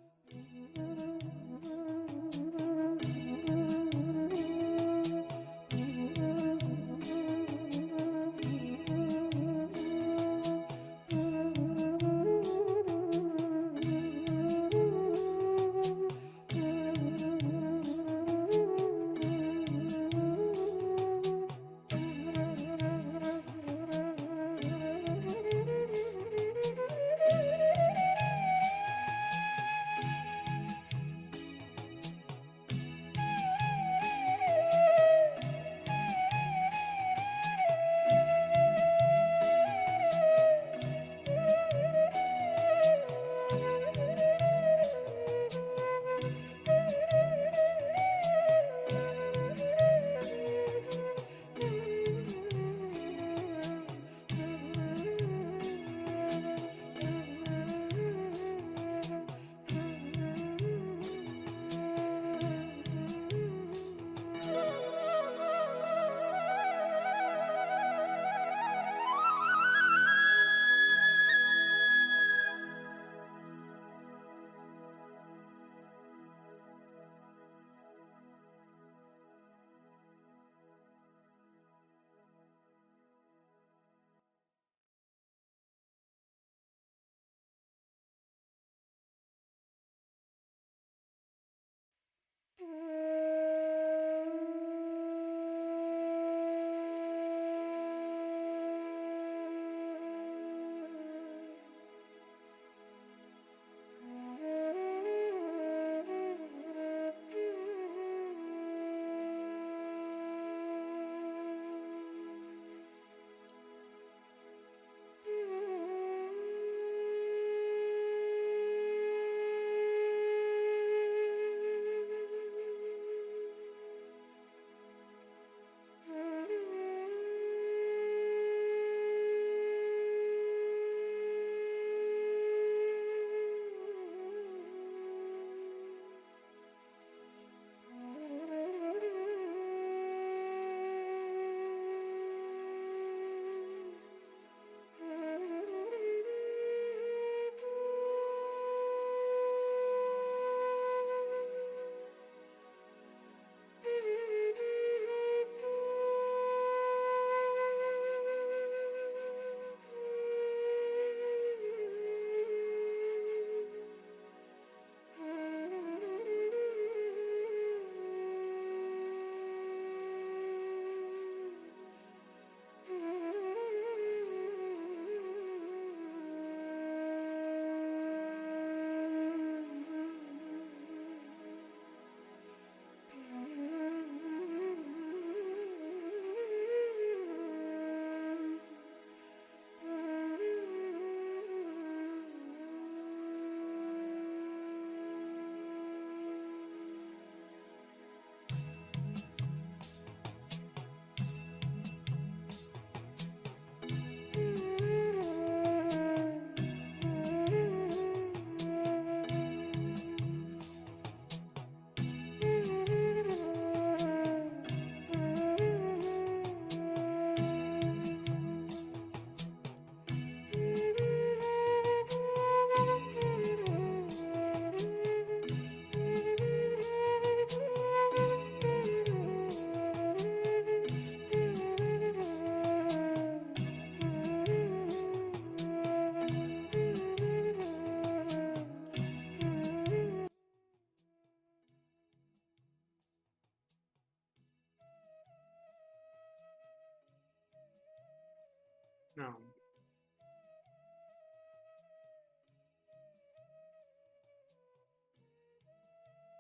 Now,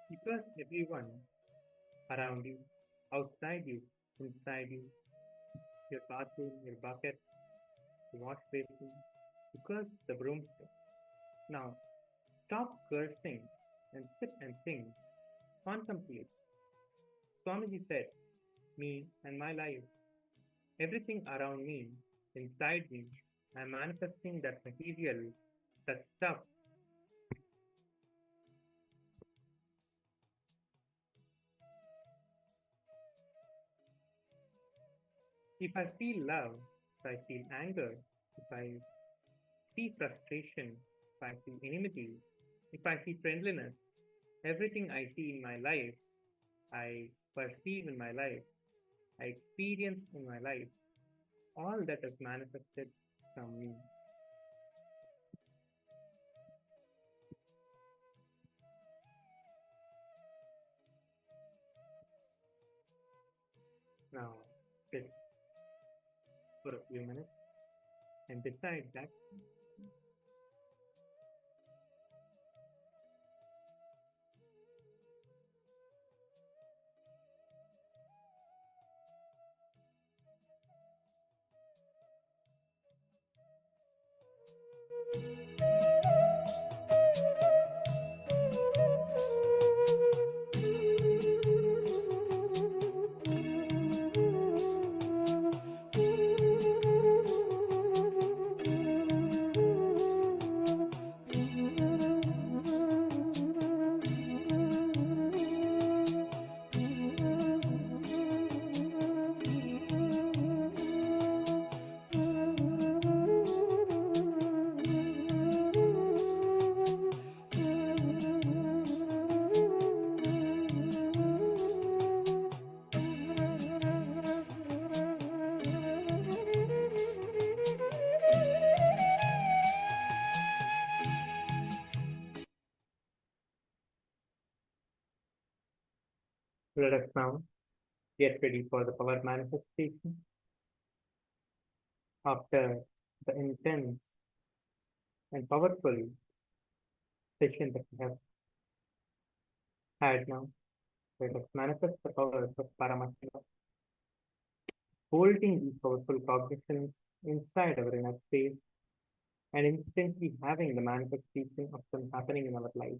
because everyone around you, outside you, inside you, your bathroom, your bucket, the wash basin, because the broomstick. Now, stop cursing and sit and think, contemplate. Swamiji said, me and my life, everything around me, inside me, I'm manifesting that material, that stuff. If I feel love, if I feel anger, if I see frustration, if I see enmity, if I see friendliness, everything I see in my life, I perceive in my life, I experience in my life, all that is manifested from me. Now, sit for a few minutes and decide that let us now get ready for the power manifestation. After the intense and powerful session that we have had now, let us manifest the powers of Paramashivoham, holding these powerful cognitions inside our inner space and instantly having the manifestation of them happening in our life.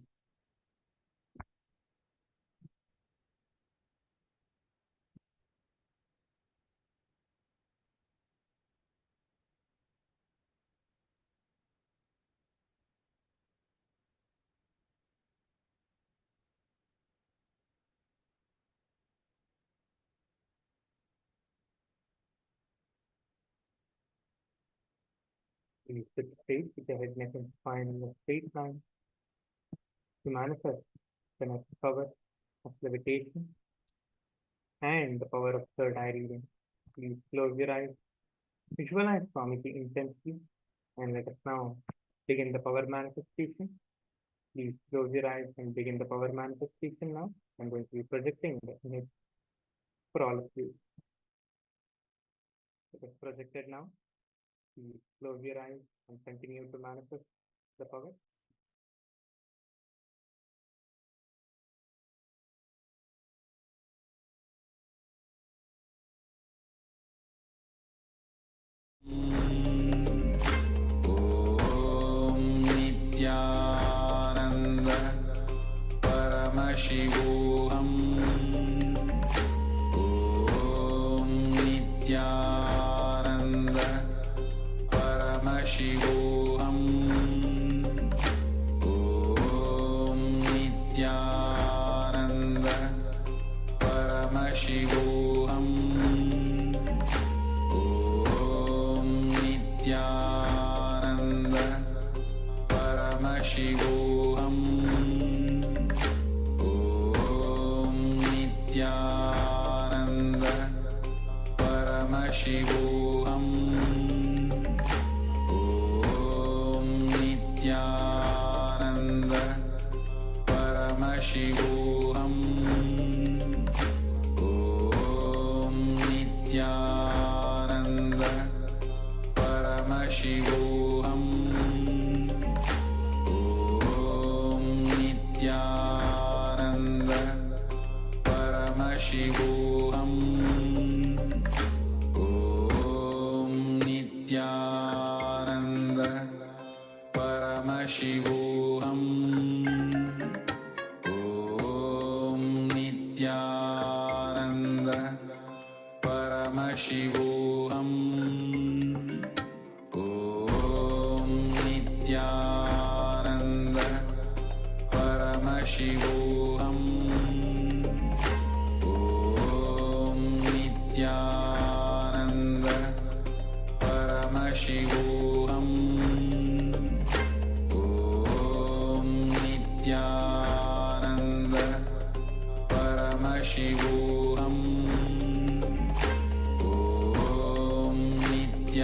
Please sit straight with your head, neck, and spine in a straight line to manifest the next power of levitation and the power of third eye reading. Please close your eyes, visualize Swamiji intensely, and let us now begin the power manifestation. Please close your eyes and begin the power manifestation now. I'm going to be projecting the image for all of you. It is projected now. Please close your eyes and continue to manifest the power. Om Nityananda Paramashivoham. Om Nityananda Paramashivoham. Om Nityananda Paramashivoham. Om Nityananda Paramashivoham. Om Nityananda Paramashivoham. Om Nityananda Paramashivoham. Om Nityananda Paramashivoham. Om Nityananda Paramashivoham. Om Nityananda Paramashivoham. Om Nityananda Paramashivoham. Om Nityananda Paramashivoham. Om Nityananda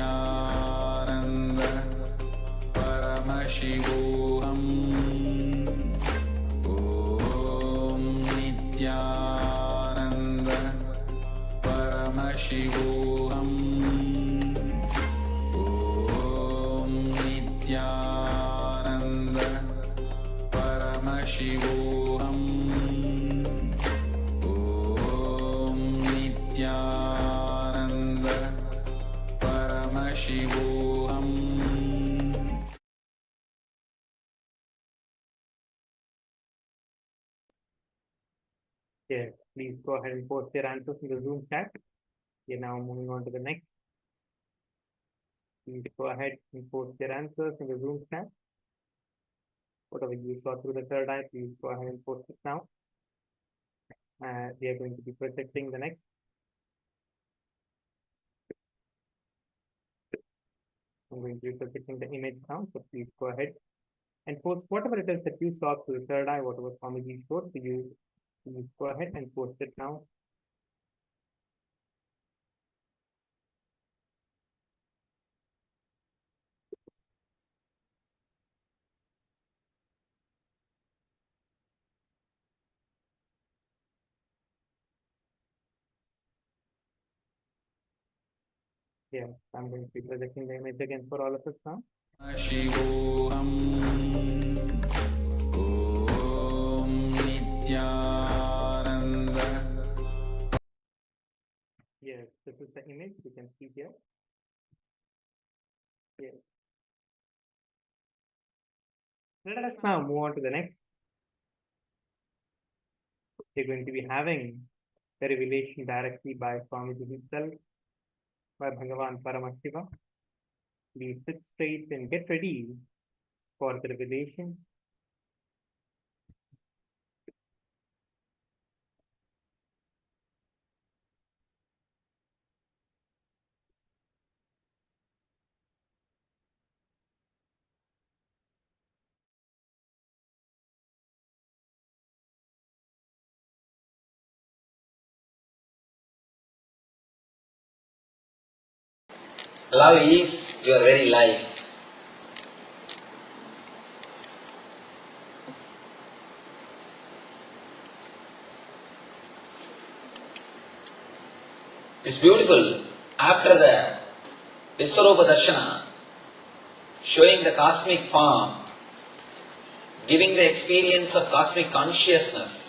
Nityananda Paramashivoham Om Nityananda Paramashivoham Om Nityananda Paramashivoham Om Nityananda Paramashivoham. Yes, please go ahead and post your answers in the Zoom chat. We are now moving on to the next. Please go ahead and post your answers in the Zoom chat. Whatever you saw through the third eye, please go ahead and post it now. We are going to be projecting the next. I'm going to be projecting the image now, so please go ahead and post whatever it is that you saw through the third eye, whatever Swamiji showed to you. Please go ahead and post it now. Yeah, I'm going to be projecting the image again for all of us now. Shivoham Om Nityananda. Yes, this is the image you can see here. Yes. Let us now move on to the next. We're going to be having the revelation directly by Swamiji himself, by Bhagavan Paramashivam. Please sit straight and get ready for the revelation. Love is your very life. It's beautiful. After the Viswarupa Darshana, showing the cosmic form, giving the experience of cosmic consciousness,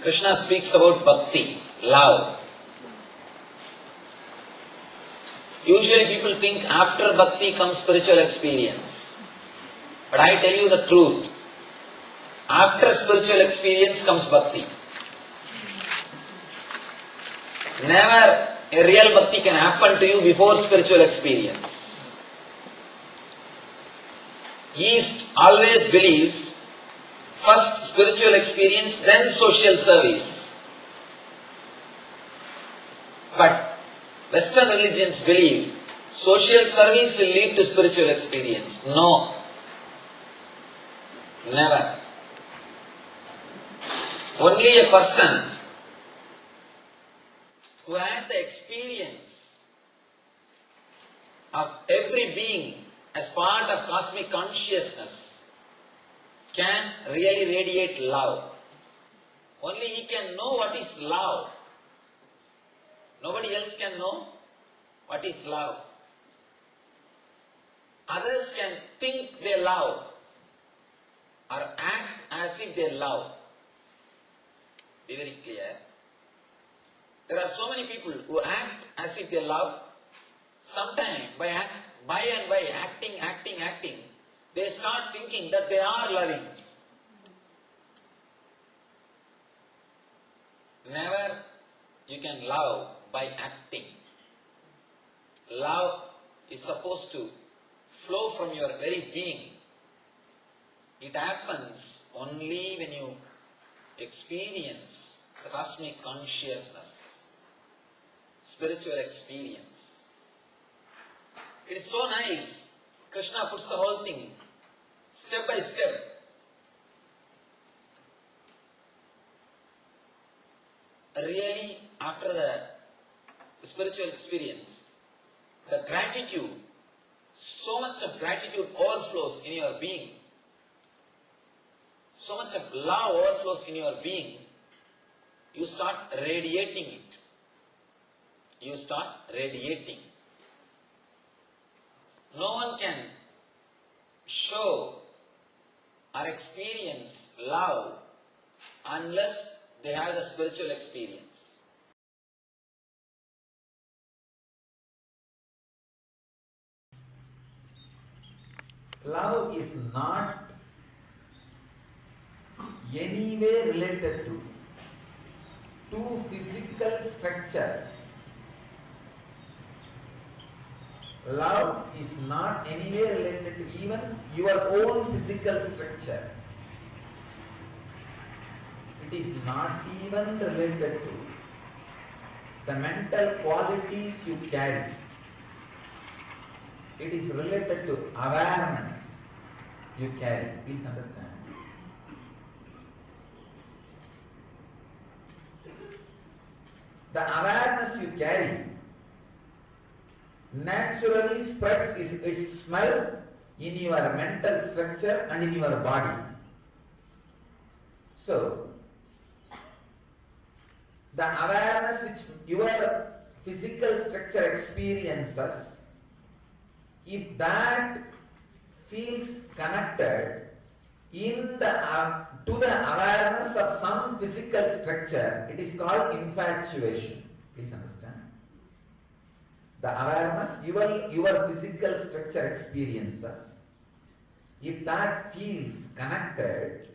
Krishna speaks about bhakti, love. Usually people think after bhakti comes spiritual experience. But I tell you the truth. After spiritual experience comes bhakti. Never a real bhakti can happen to you before spiritual experience. East always believes first spiritual experience, then social service. But Western religions believe social service will lead to spiritual experience. No. Never. Only a person who had the experience of every being as part of cosmic consciousness can really radiate love. Only he can know what is love. Nobody else can know what is love. Others can think they love or act as if they love. Be very clear. There are so many people who act as if they love. Sometimes by acting, they start thinking that they are loving. Never you can love by acting. Love is supposed to flow from your very being. It happens only when you experience the cosmic consciousness, spiritual experience. It is so nice. Krishna puts the whole thing step by step. really after the spiritual experience, the gratitude, so much of gratitude overflows in your being. So much of love overflows in your being. You start radiating it. You start radiating. No one can show or experience love unless they have the spiritual experience. Love is not anyway related to two physical structures. Love is not anyway related to even your own physical structure. It is not even related to the mental qualities you carry. It is related to awareness you carry. Please understand. The awareness you carry naturally spreads its smell in your mental structure and in your body. So, the awareness which your physical structure experiences, if that feels connected to the awareness of some physical structure, it is called infatuation. Please understand. The awareness your physical structure experiences, if that feels connected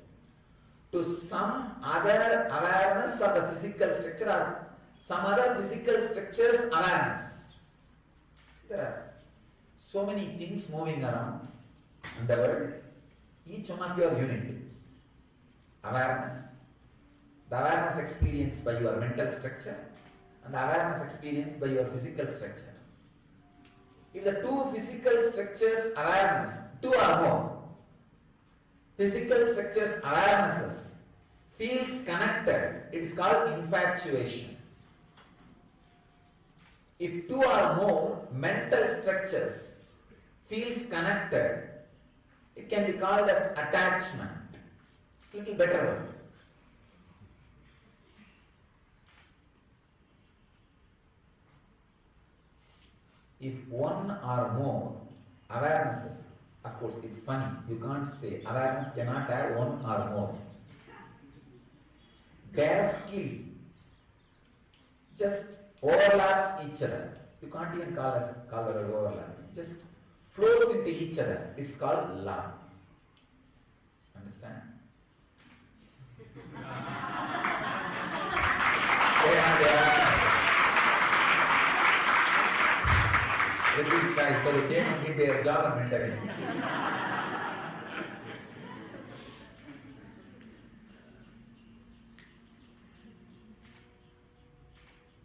to some other awareness of the physical structure or some other physical structure's awareness. There are so many things moving around in the world. Each one of your unit. Awareness. The awareness experienced by your mental structure and the awareness experienced by your physical structure. If the two physical structures awareness, two or more, physical structures awarenesses feels connected, it is called infatuation. If two or more mental structures feels connected, it can be called as attachment. Little better word. If one or more awarenesses, of course it's funny, you can't say awareness cannot have one or more. Directly just overlaps each other. You can't even call it overlap. Just flows into each other. It's called love. Understand? Every child, so they came and did their job and went away.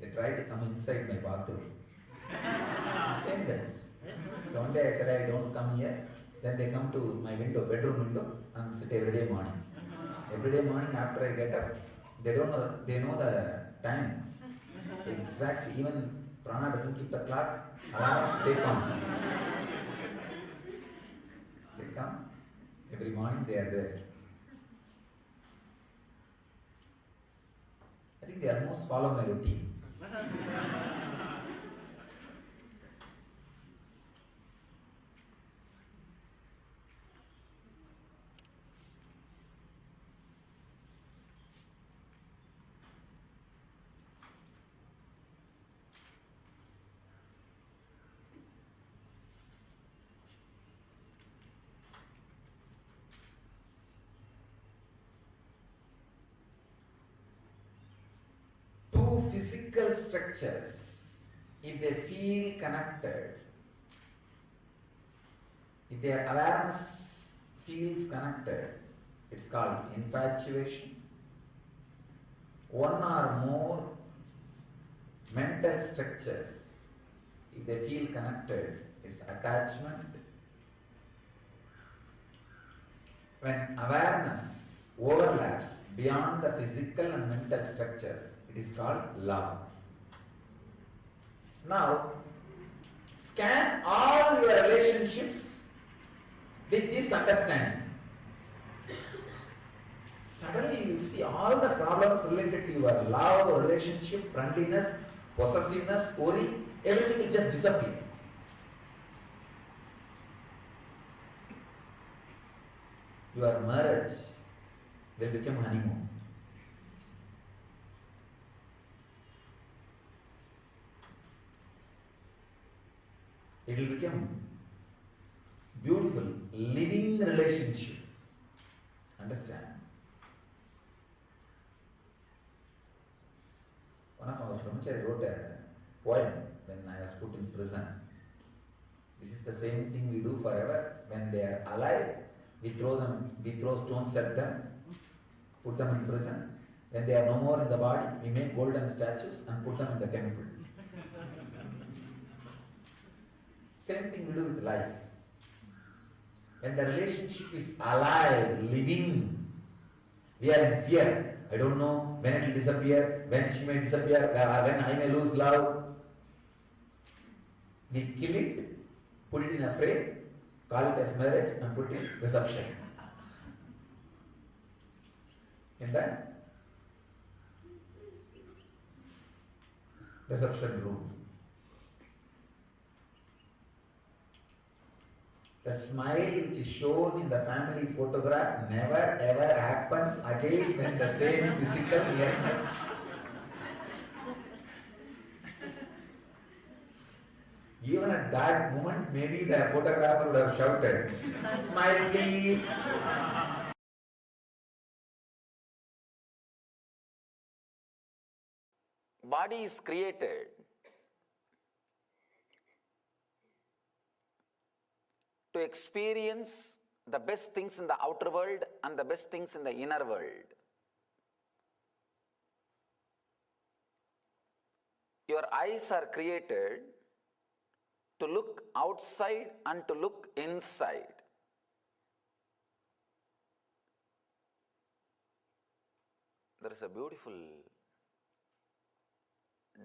They tried to come inside my bathroom. Same guys. So one day I said, I don't come here. Then they come to my window, bedroom window, and sit every day morning. Every day morning after I get up, they know the time. Exactly. Even Prana doesn't keep the clock. Alarm, they come. They come. Every morning they are there. I think they almost follow my routine. Physical structures, if they feel connected, if their awareness feels connected, it's called infatuation. One or more mental structures, if they feel connected, it's attachment. When awareness overlaps beyond the physical and mental structures, It is called love. Now, scan all your relationships with this understanding. Suddenly you will see all the problems related to your love, relationship, friendliness, possessiveness, worry, everything will just disappear. Your marriage will become honeymoon. It will become beautiful, living relationship. Understand? One of our brahmachari wrote a poem when I was put in prison. This is the same thing we do forever. When they are alive, we throw stones at them, put them in prison. When they are no more in the body, we make golden statues and put them in the temple. Same thing we do with life. When the relationship is alive, living, we are in fear. I don't know when it will disappear, when she may disappear, when I may lose love. We kill it, put it in a frame, call it as marriage and put it reception. In that reception room. The smile which is shown in the family photograph never ever happens again when the same physical nearness. Even at that moment, maybe the photographer would have shouted, "Smile please." Body is created to experience the best things in the outer world and the best things in the inner world. Your eyes are created to look outside and to look inside. There is a beautiful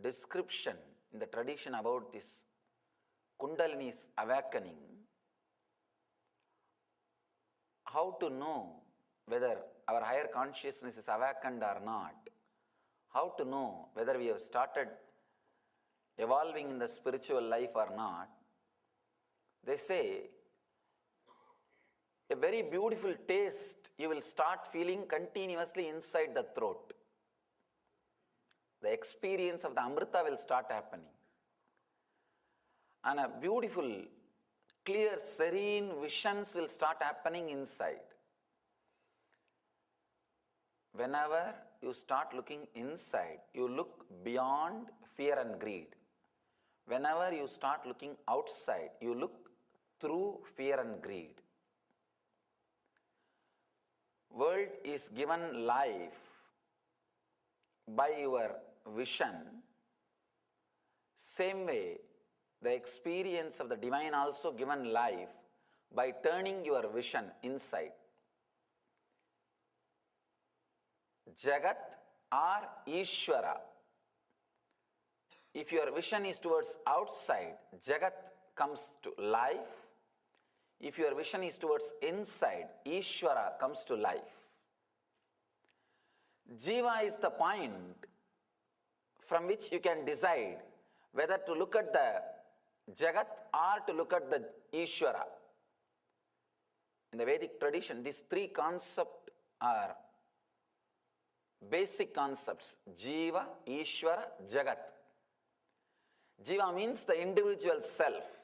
description in the tradition about this Kundalini's awakening. How to know whether our higher consciousness is awakened or not. How to know whether we have started evolving in the spiritual life or not. They say a very beautiful taste you will start feeling continuously inside the throat. The experience of the Amrita will start happening. And a beautiful, clear, serene visions will start happening inside. Whenever you start looking inside, you look beyond fear and greed. Whenever you start looking outside, you look through fear and greed. World is given life by your vision. Same way, the experience of the divine also given life by turning your vision inside. Jagat or Ishvara. If your vision is towards outside, Jagat comes to life. If your vision is towards inside, Ishvara comes to life. Jiva is the point from which you can decide whether to look at the Jagat or to look at the Ishvara. In the Vedic tradition, these three concepts are basic concepts: Jiva, Ishvara, Jagat. Jiva means the individual self.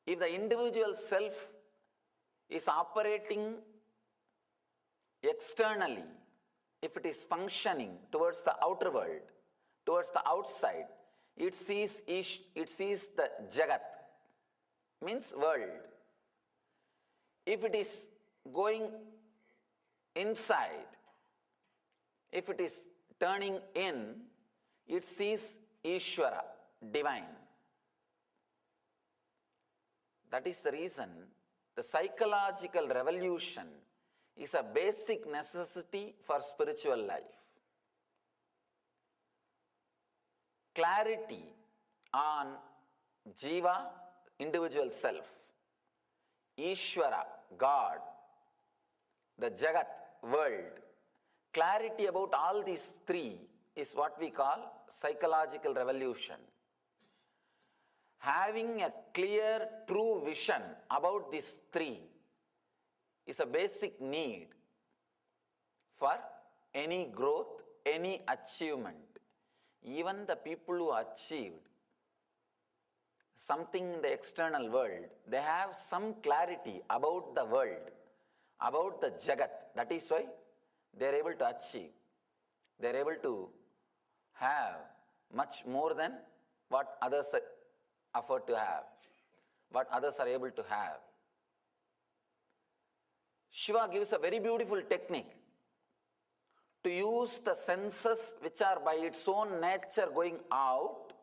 If the individual self is operating externally, if it is functioning towards the outer world, towards the outside, it sees the Jagat, means world. If it is going inside, if it is turning in, it sees Ishvara, divine. That is the reason the psychological revolution is a basic necessity for spiritual life. clarity on Jiva, individual self, Ishvara, God, the Jagat, world. Clarity about all these three is what we call psychological revolution. Having a clear, true vision about these three is a basic need for any growth, any achievement. Even the people who achieved something in the external world, they have some clarity about the world, about the Jagat. That is why they are able to achieve. They are able to have much more than what others afford to have, what others are able to have. Shiva gives a very beautiful technique to use the senses which are by its own nature going out.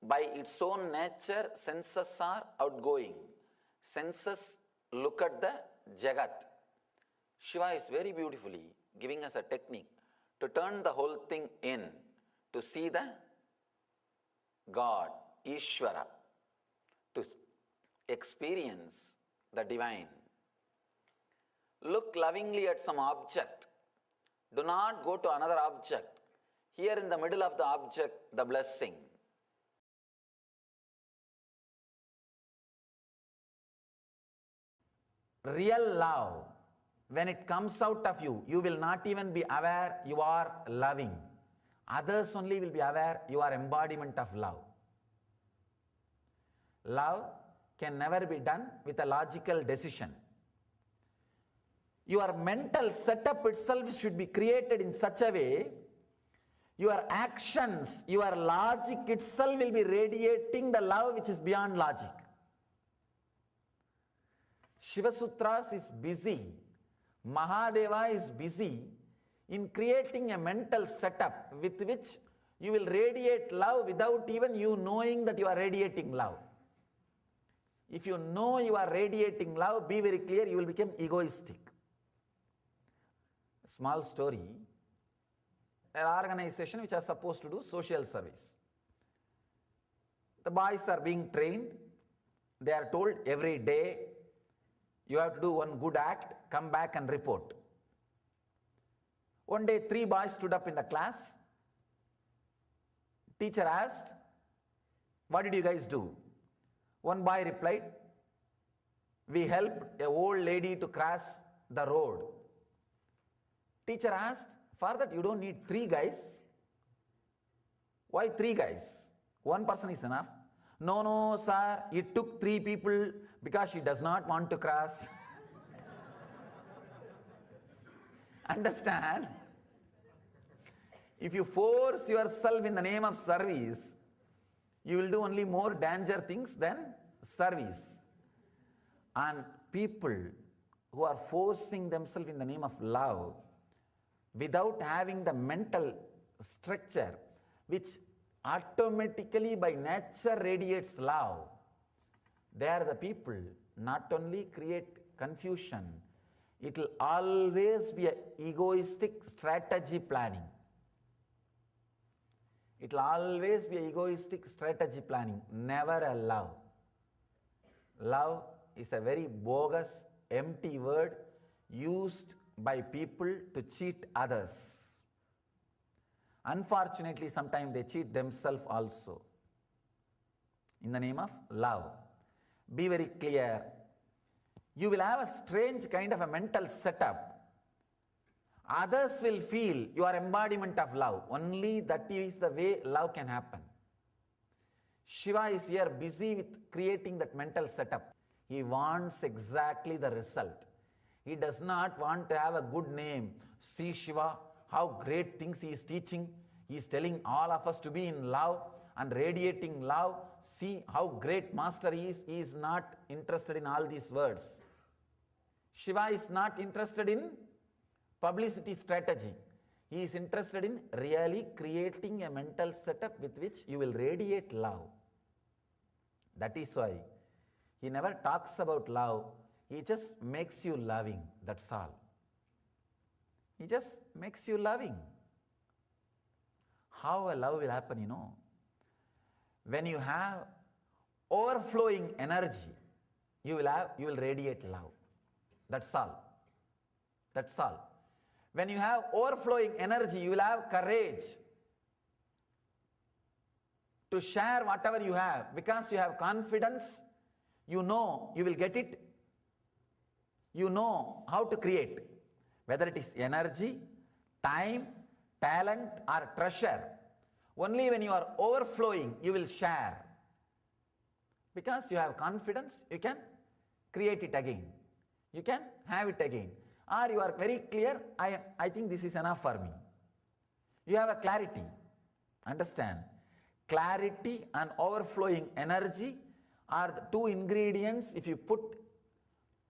By its own nature, senses are outgoing. Senses look at the Jagat. Shiva is very beautifully giving us a technique to turn the whole thing in, to see the God, Ishvara, to experience the divine. Look lovingly at some object. Do not go to another object. Here in the middle of the object, the blessing. Real love, when it comes out of you, you will not even be aware you are loving. Others only will be aware you are embodiment of love. Love can never be done with a logical decision. Your mental setup itself should be created in such a way, your actions, your logic itself will be radiating the love which is beyond logic. Shiva Sutras is busy, Mahadeva is busy in creating a mental setup with which you will radiate love without even you knowing that you are radiating love. If you know you are radiating love, be very clear, you will become egoistic. A small story, an organization which are supposed to do social service. The boys are being trained, they are told every day, you have to do one good act, come back and report. One day, 3 boys stood up in the class. Teacher asked, what did you guys do? One boy replied, we helped an old lady to cross the road. Teacher asked, for that you don't need 3 guys. Why 3 guys? 1 person is enough. No, sir, it took 3 people because she does not want to cross. Understand? If you force yourself in the name of service, you will do only more danger things than service. And people who are forcing themselves in the name of love without having the mental structure which automatically by nature radiates love, they are the people not only create confusion, it will always be an egoistic strategy planning. It will always be egoistic strategy planning, never a love. Love is a very bogus, empty word used by people to cheat others. Unfortunately, sometimes they cheat themselves also in the name of love. Be very clear. You will have a strange kind of a mental setup. Others will feel you are embodiment of love. Only that is the way love can happen. Shiva is here busy with creating that mental setup. He wants exactly the result. He does not want to have a good name. See Shiva, how great things he is teaching. He is telling all of us to be in love and radiating love. See how great master he is. He is not interested in all these words. Shiva is not interested in publicity strategy. He is interested in really creating a mental setup with which you will radiate love. That is why he never talks about love. He just makes you loving. That's all. He just makes you loving. How a love will happen, you know? When you have overflowing energy, you will radiate love. That's all. That's all. When you have overflowing energy, you will have courage to share whatever you have, because you have confidence, you know you will get it, you know how to create, whether it is energy, time, talent or treasure. Only when you are overflowing, you will share. Because you have confidence, you can create it again. You can have it again. Or you are very clear, I think this is enough for me. You have a clarity. Understand? Clarity and overflowing energy are the two ingredients. If you put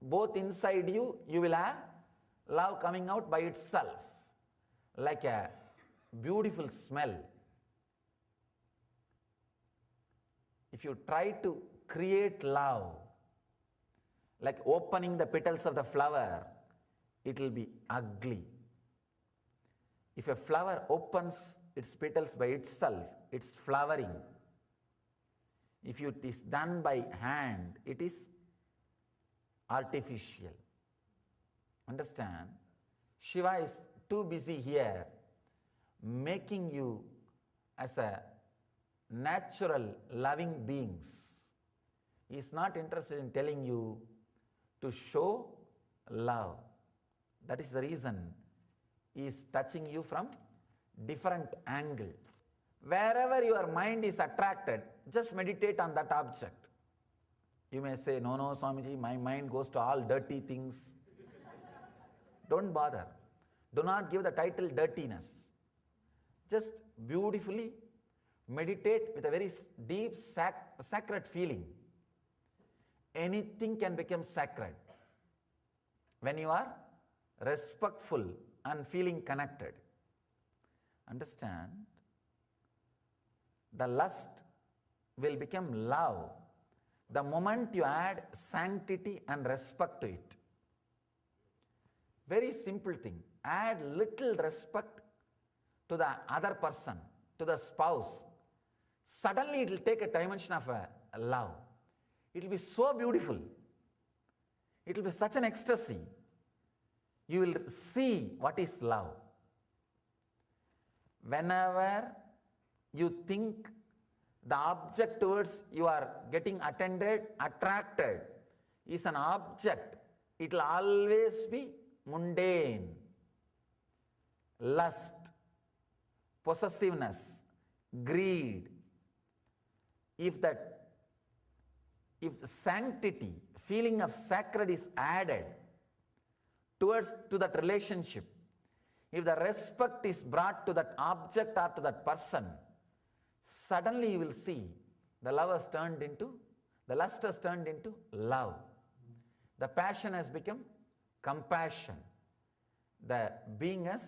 both inside you, you will have love coming out by itself, like a beautiful smell. If you try to create love, like opening the petals of the flower, it will be ugly. If a flower opens its petals by itself, it's flowering. If it is done by hand, it is artificial. Understand? Shiva is too busy here making you as a natural loving beings. He is not interested in telling you to show love. That is the reason he is touching you from different angle. Wherever your mind is attracted, just meditate on that object. You may say, no, Swamiji, my mind goes to all dirty things. Don't bother. Do not give the title dirtiness. Just beautifully meditate with a very deep sacred feeling. Anything can become sacred when you are respectful and feeling connected. Understand? The lust will become love the moment you add sanctity and respect to it. Very simple thing. Add little respect to the other person, to the spouse. Suddenly it will take a dimension of a love. It will be so beautiful. It will be such an ecstasy. You will see what is love. Whenever you think the object towards you are getting attracted is an object, it will always be mundane. Lust, possessiveness, greed. If the sanctity, feeling of sacred is added to that relationship, if the respect is brought to that object or to that person, suddenly you will see the lust has turned into love. The passion has become compassion. The being has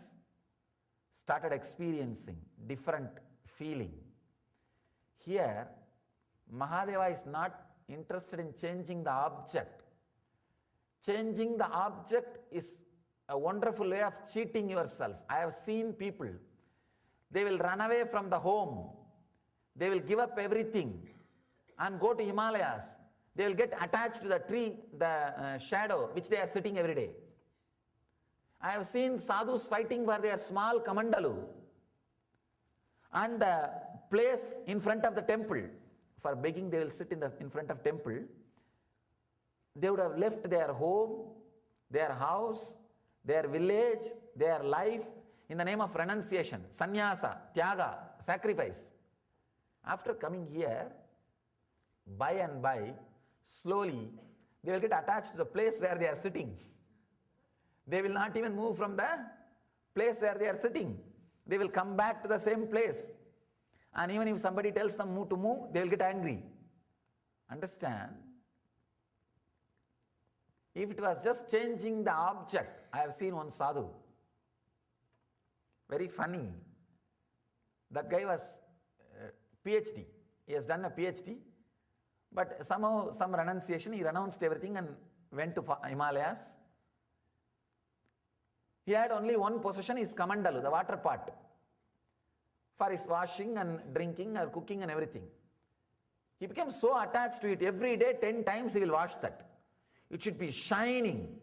started experiencing different feeling. Here, Mahadeva is not interested in changing the object. Changing the object is a wonderful way of cheating yourself. I have seen people, they will run away from the home. They will give up everything and go to Himalayas. They will get attached to the tree, the shadow, which they are sitting every day. I have seen sadhus fighting for their small kamandalu and the place in front of the temple. For begging, they will sit in front of temple. They would have left their home, their house, their village, their life in the name of renunciation, sannyasa, tyaga, sacrifice. After coming here, by and by, slowly, they will get attached to the place where they are sitting. They will not even move from the place where they are sitting. They will come back to the same place. And even if somebody tells them to move, they will get angry. Understand? If it was just changing the object, I have seen one sadhu. Very funny. That guy was PhD. He has done a PhD. But somehow, some renunciation, he renounced everything and went to Himalayas. He had only one possession, his kamandalu, the water pot. for his washing and drinking or cooking and everything. He became so attached to it. Every day 10 times he will wash that. It should be shining.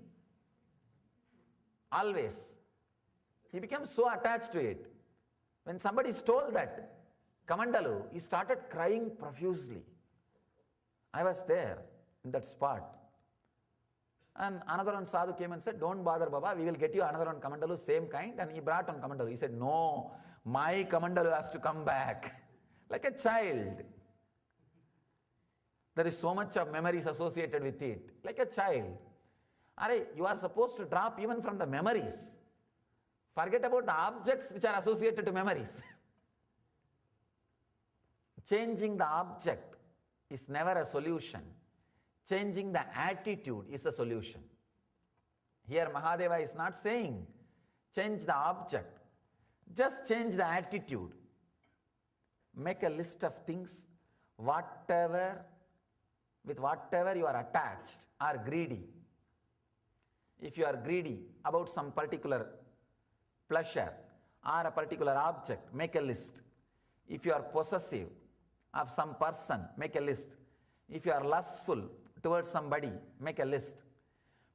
Always. He became so attached to it. When somebody stole that Kamandalu, he started crying profusely. I was there in that spot. And another one sadhu came and said, don't bother Baba, we will get you another one Kamandalu, same kind. And he brought one Kamandalu. He said, no, my Kamandalu has to come back. Like a child. There is so much of memories associated with it. Like a child. You are supposed to drop even from the memories. Forget about the objects which are associated to memories. Changing the object is never a solution. Changing the attitude is a solution. Here Mahadeva is not saying change the object. Just change the attitude. Make a list of things, with whatever you are attached or greedy. If you are greedy about some particular pleasure or a particular object, make a list. If you are possessive of some person, make a list. If you are lustful towards somebody, make a list.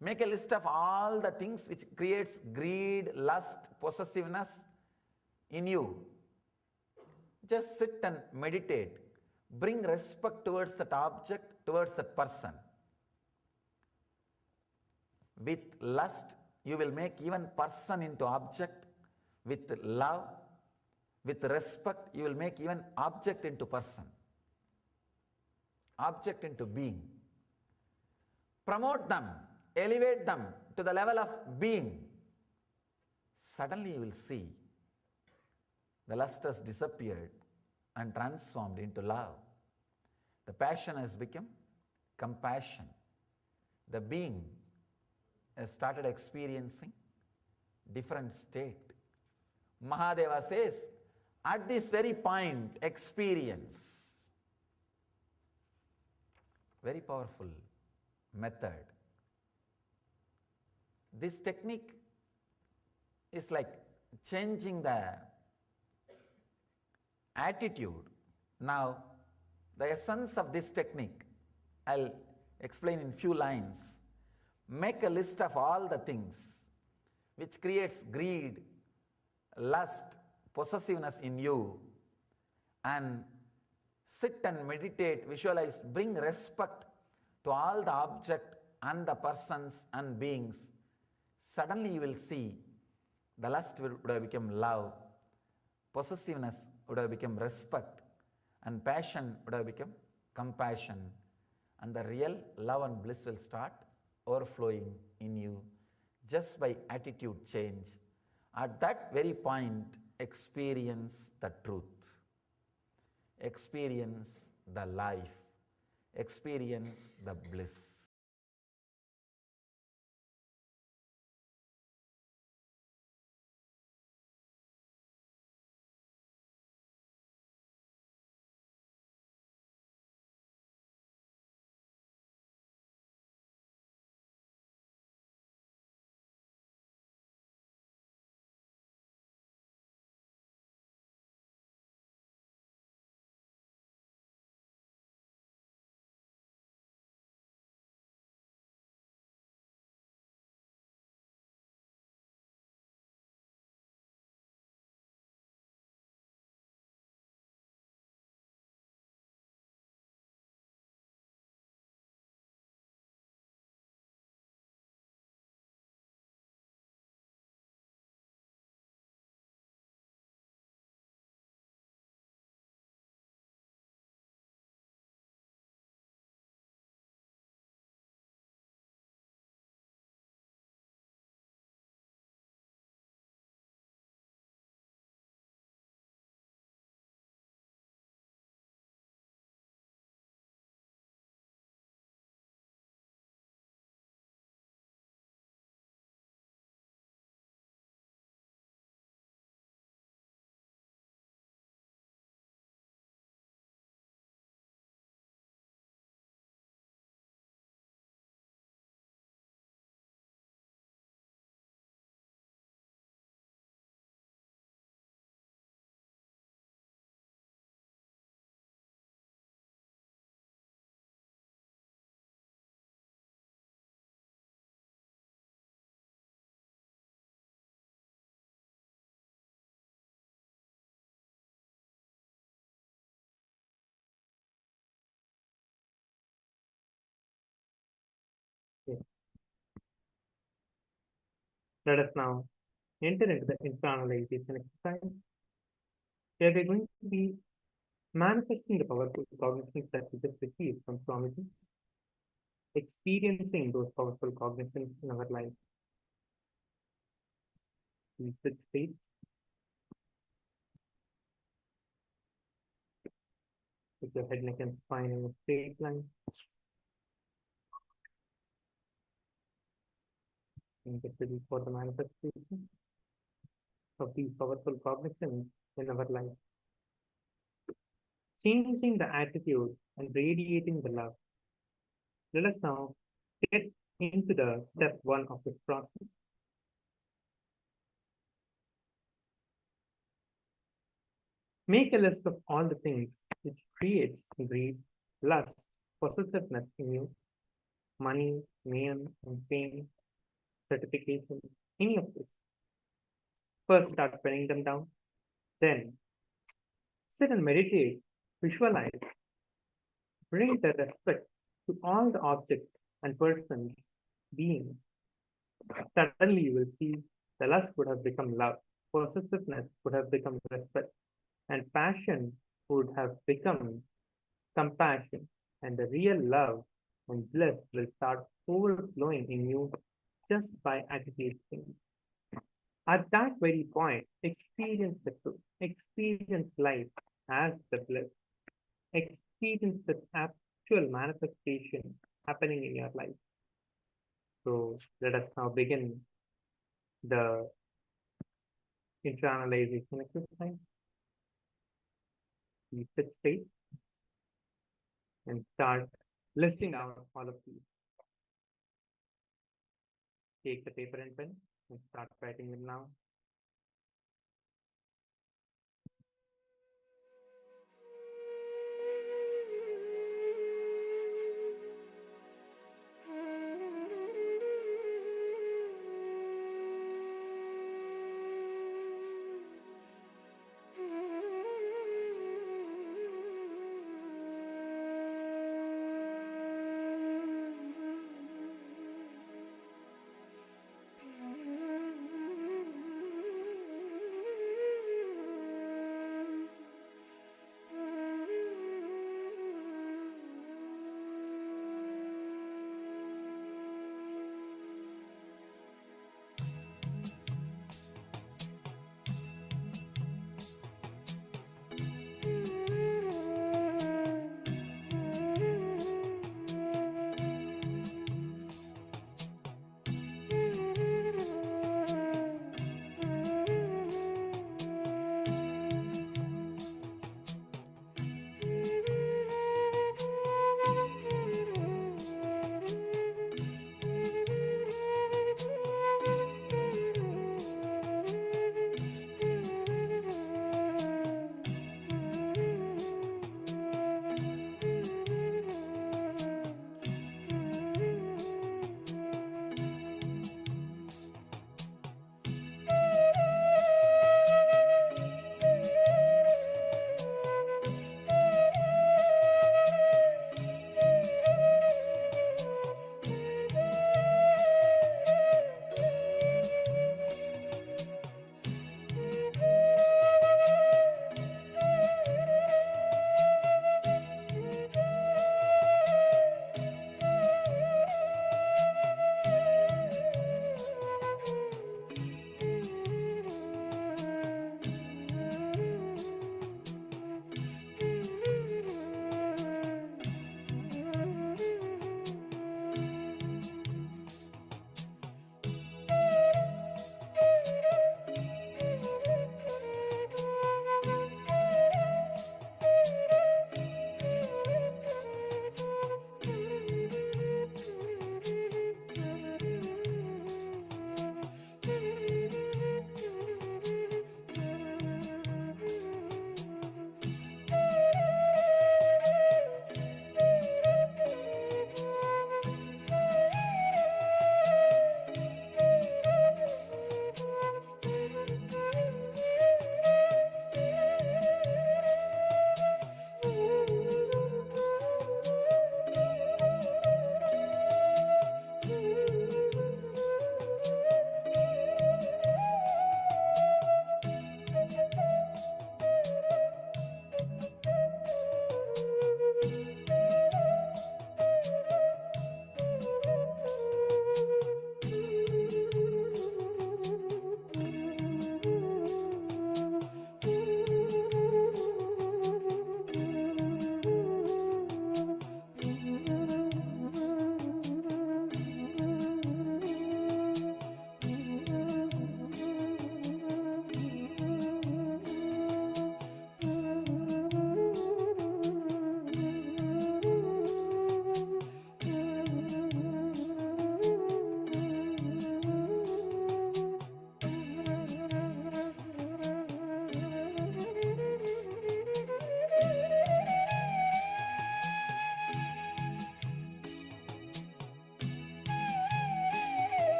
Make a list of all the things which creates greed, lust, possessiveness in you. Just sit and meditate. Bring respect towards that object, towards that person. With lust, you will make even person into object. With love, with respect, you will make even object into person. Object into being. Promote them, elevate them to the level of being. Suddenly you will see the lust has disappeared and transformed into love. The passion has become compassion. The being has started experiencing different state. Mahadeva says, at this very point, experience. Very powerful method. This technique is like changing the attitude. Now, the essence of this technique, I'll explain in few lines. Make a list of all the things which creates greed, lust, possessiveness in you, and sit and meditate, visualize, bring respect to all the object and the persons and beings. Suddenly you will see the lust would have become love, possessiveness would have become respect, and passion would have become compassion, and the real love and bliss will start overflowing in you just by attitude change. At that very point, experience the truth, experience the life, experience the bliss. Let us now enter into the internalization exercise, where we're going to be manifesting the powerful cognitions that we just received from Swamiji, experiencing those powerful cognitions in our life. In sit state, with your head, neck, and spine in a straight line, and get ready for the manifestation of these powerful cognitions in our life. Changing the attitude and radiating the love. Let us now get into the step 1 of this process. Make a list of all the things which creates greed, lust, possessiveness in you, money, name, and fame, certification, any of this. First, start writing them down. Then, sit and meditate, visualize, bring the respect to all the objects and persons, beings. Suddenly, you will see the lust would have become love, possessiveness would have become respect, and passion would have become compassion, and the real love and bliss will start overflowing in you just by activating. At that very point, experience the truth, experience life as the bliss, experience the actual manifestation happening in your life. So let us now begin the internalization exercise. You sit straight and start listing out all of these. Take the paper and pen and start writing them now.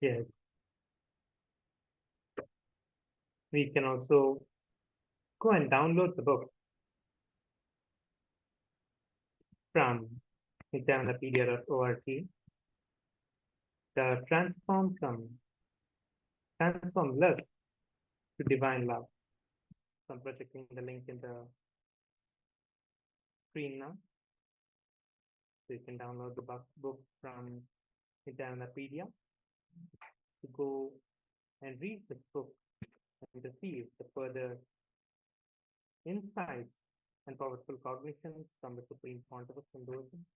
Yes. We can also go and download the book from nithyanandapedia.org. The Transform Lust to Divine Love. So I'm projecting the link in the screen now. So you can download the book from Nithyanandapedia to go and read this book and receive the further insights and powerful cognitions from the Supreme Pontiff of Hinduism.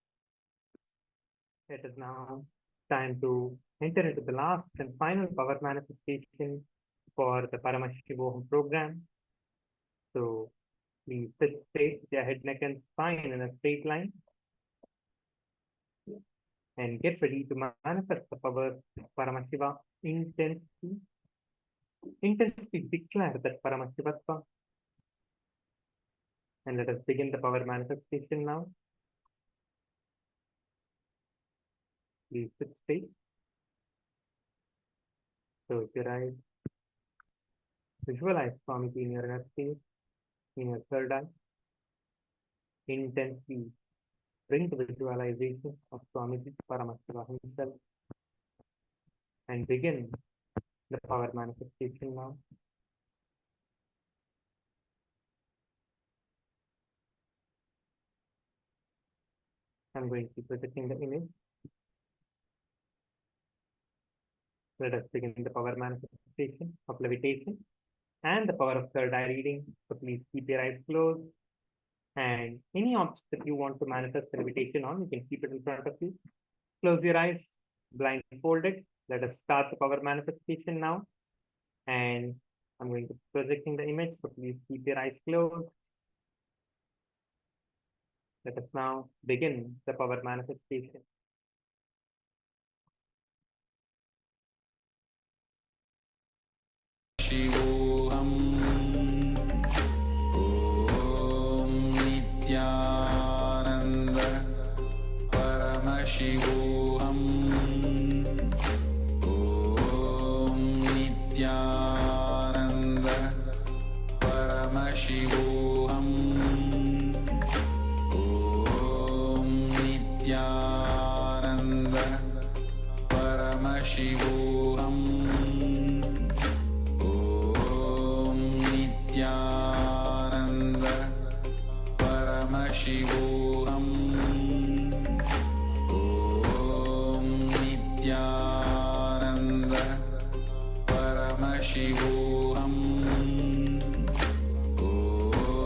It is now time to enter into the last and final power manifestation for the Paramashivoham program. So please sit straight with your head, neck, and spine in a straight line. And get ready to manifest the power of Paramashiva intensely. Intensely declare that Paramashivatva. And let us begin the power manifestation now. Please sit straight. Close your eyes. Visualize Swamiji in your inner space, in your third eye. Intensely bring the visualization of Swamiji Paramashiva himself and begin the power manifestation now. I'm going to be projecting the image. Let us begin the power manifestation of levitation and the power of third eye reading. So please keep your eyes closed. And any object that you want to manifest the levitation on, you can keep it in front of you. Close your eyes, blindfolded. Let us start the power manifestation now. And I'm going to be projecting the image. So please keep your eyes closed. Let us now begin the power manifestation. शिवोऽहम् ॐ नित्यानन्द परमशिवोऽहम् ॐ नित्यानन्द परमशिवोऽहम् ॐ नित्यानन्द परमशिवोऽहम् नित्यानन्द परमशिवोऽहम् ॐ नित्यानन्द परमशिवोऽहम्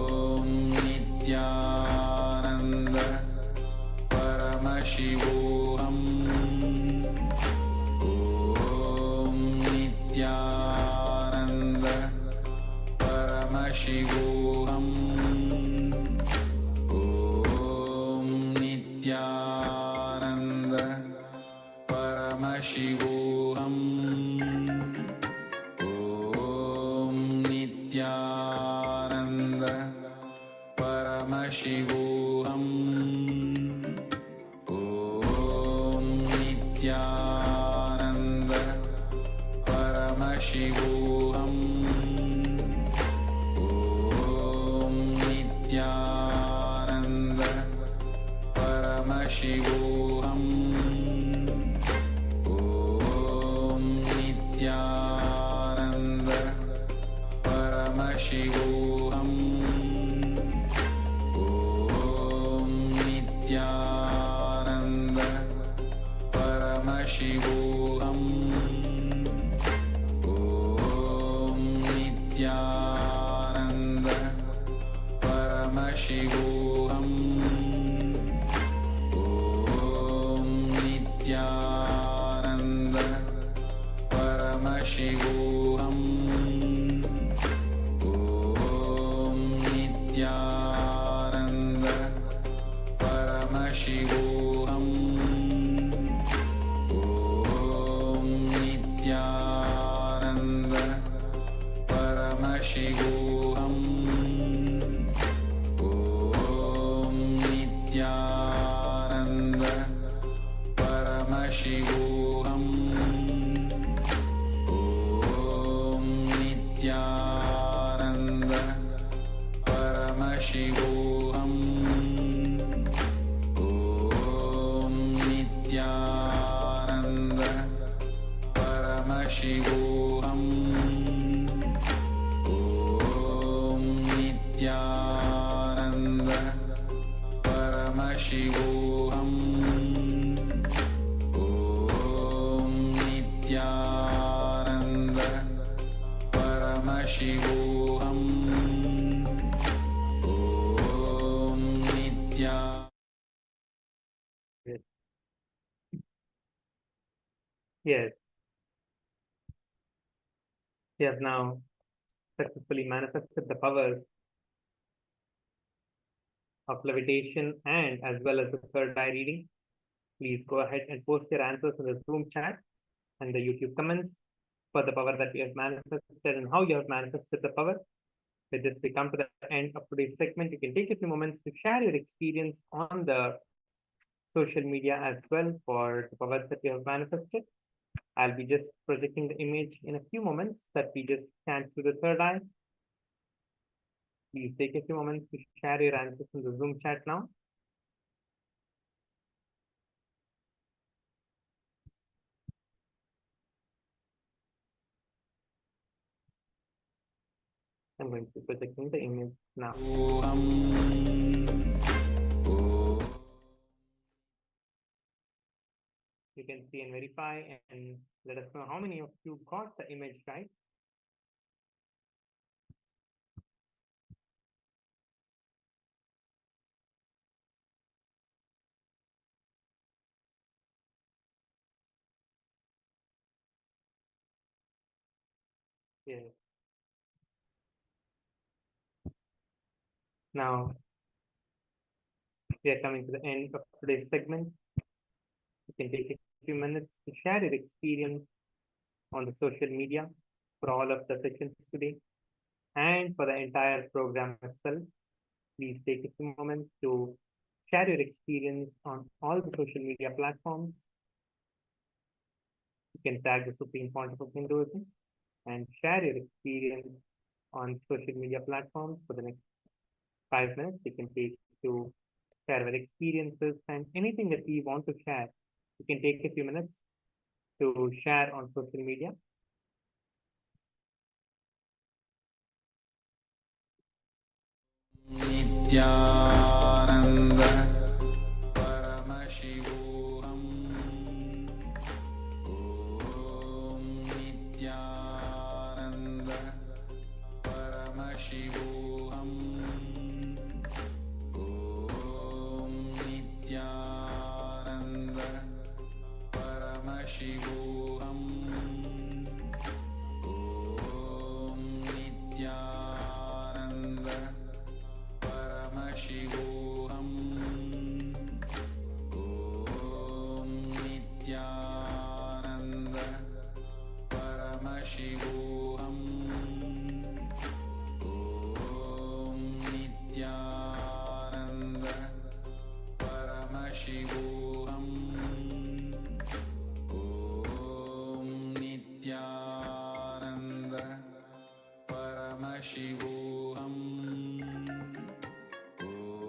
ॐ नित्यानन्द परमशिवोऽहम् ॐ Nityanand Paramashivoham Om Nityananda Paramashivoham Om Nityananda Paramashivoham Om Nityananda Paramashivoham Nityananda Paramashivoham Om Nityananda Paramashivoham Om Nityananda Paramashivoham Om Nityananda Paramashivoham Om Nityananda Paramashivoham Om Nityananda Paramashivoham Om Nityananda Paramashivoham Om Nityananda Paramashivoham Paramashivoham Om Nityananda Paramashivoham Om Nityananda Paramashivoham Om Nityananda. Yes. Yes. We have now successfully manifested the powers of levitation and as well as the third eye reading. Please go ahead and post your answers in the Zoom chat and the YouTube comments for the power that you have manifested and how you have manifested the power. With this, we come to the end of today's segment. You can take a few moments to share your experience on the social media as well for the powers that you have manifested. I'll be just projecting the image in a few moments that we just scan through the third eye. Please take a few moments to share your answers in the Zoom chat now. I'm going to be projecting the image now. You can see and verify and let us know how many of you got the image right. Yes. Now, we are coming to the end of today's segment. You can take a few minutes to share your experience on the social media for all of the sessions today and for the entire program itself. Please take a few moments to share your experience on all the social media platforms. You can tag the Supreme Pontiff of Hinduism and share your experience on social media platforms for the next 5 minutes. You can take to share our experiences and anything that we want to share. You can take a few minutes to share on social media. Nityananda Paramashivoham Om Nityananda Paramashivoham Om Nityananda Paramashivoham Om Nityananda Paramashivoham Om Nityananda Paramashivoham Om Nityananda Paramashivoham Om Nityananda Paramashivoham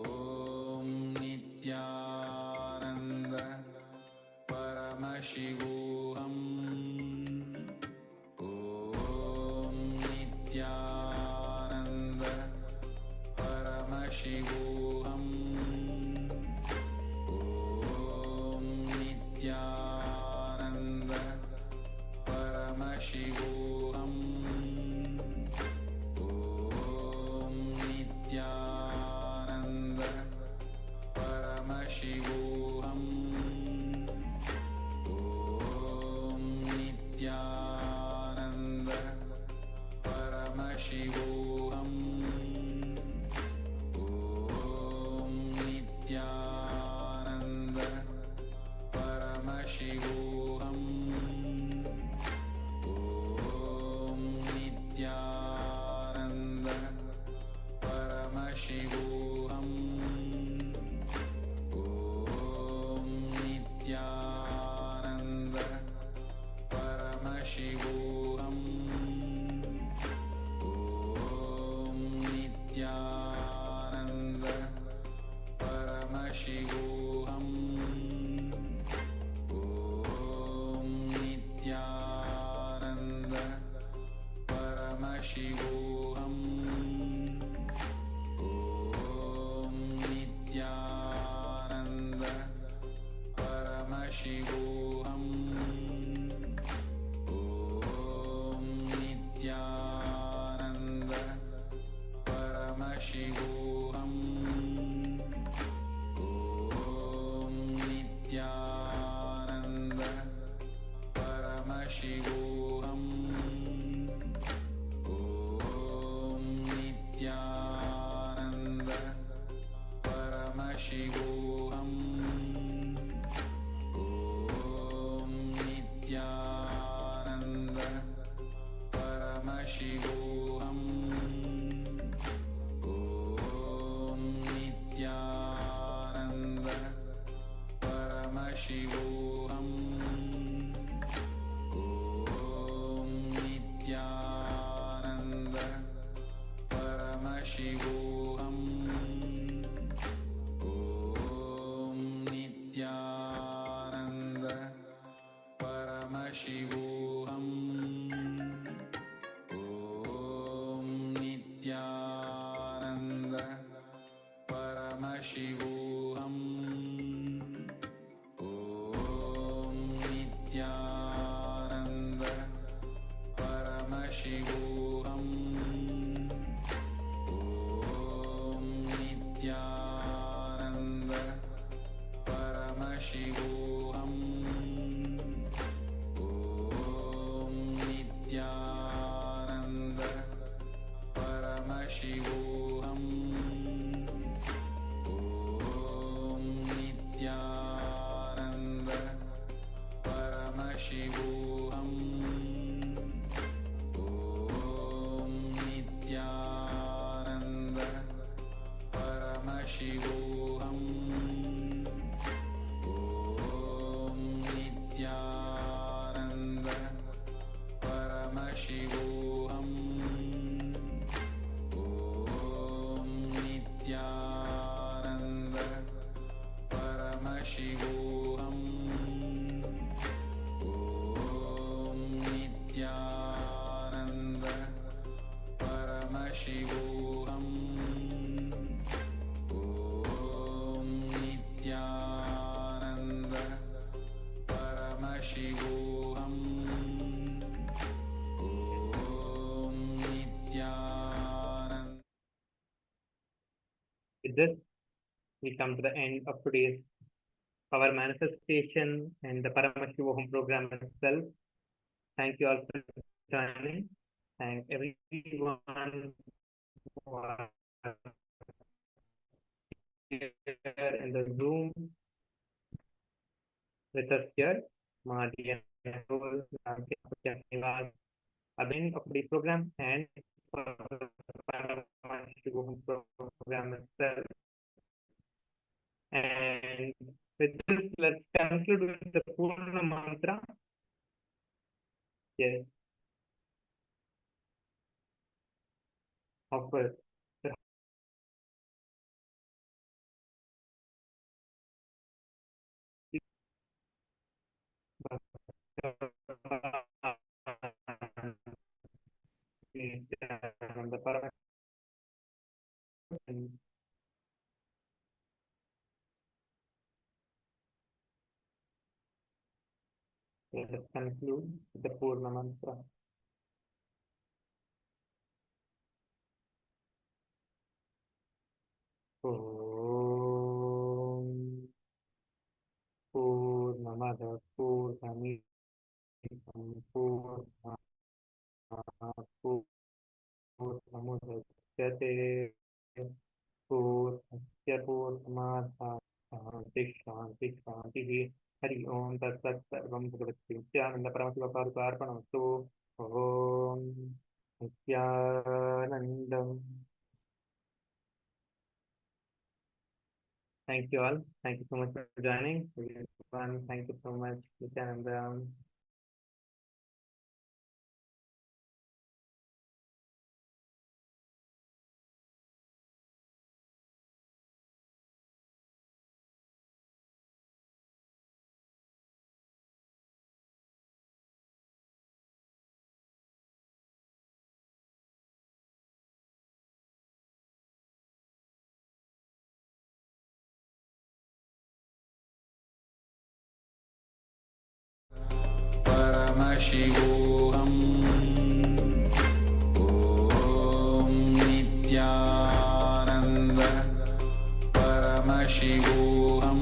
Om Nityananda Paramashivoham Om Nityananda Paramashivoham Om Nityananda Paramashivoham Om Nityananda Paramashivoham Om Paramashivoham Om Nityananda Paramashivoham Om Nityananda Paramashivoham Om Nityananda Paramashivoham Om Nityananda Paramashivoham Om Nityananda Paramashivoham Om Nityananda Paramashivoham Om Nityananda Paramashivoham Om Nityananda Paramashivoham Om Nityananda Paramashivoham Om Nityananda Paramashivoham Om Nityananda. With this, we come to the end of today's our manifestation and the Paramashivoham program itself. Thank you all for joining. Thank everyone who are here in the Zoom with us here. Mahadi and Rahul, Abhin of today's program and for the Paramashivoham program itself. And with this, let's conclude with the Purna mantra. Yes. Offer. The Paramashivoham. Let us conclude with the Purna mantra. Om Purnamada Purnamidam Purnamudachyate Purnasya Purnamadha Shanti Shanti Hari Om Tat Sat Sarvam Bhagavati Nityananda Paramashivaparutharpanamastu Om Nityanandam. Thank you all. Thank you so much for joining. Everyone, thank you so much. Nityananda. Paramashivoham Om Nityananda Paramashivoham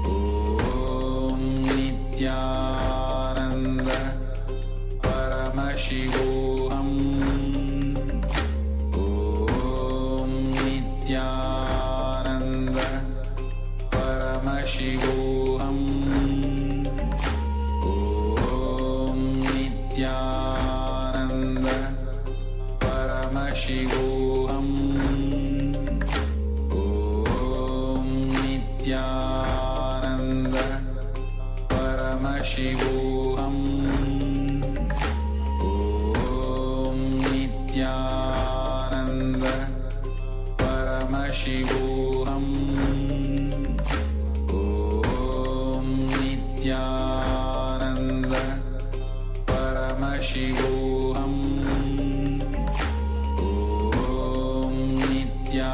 Om Nityananda Paramashivoham Om Nityananda Paramashivoham Nityananda Paramashivoham Om Nityananda Paramashivoham Om Nityananda Paramashivoham Om Nityananda Paramashivoham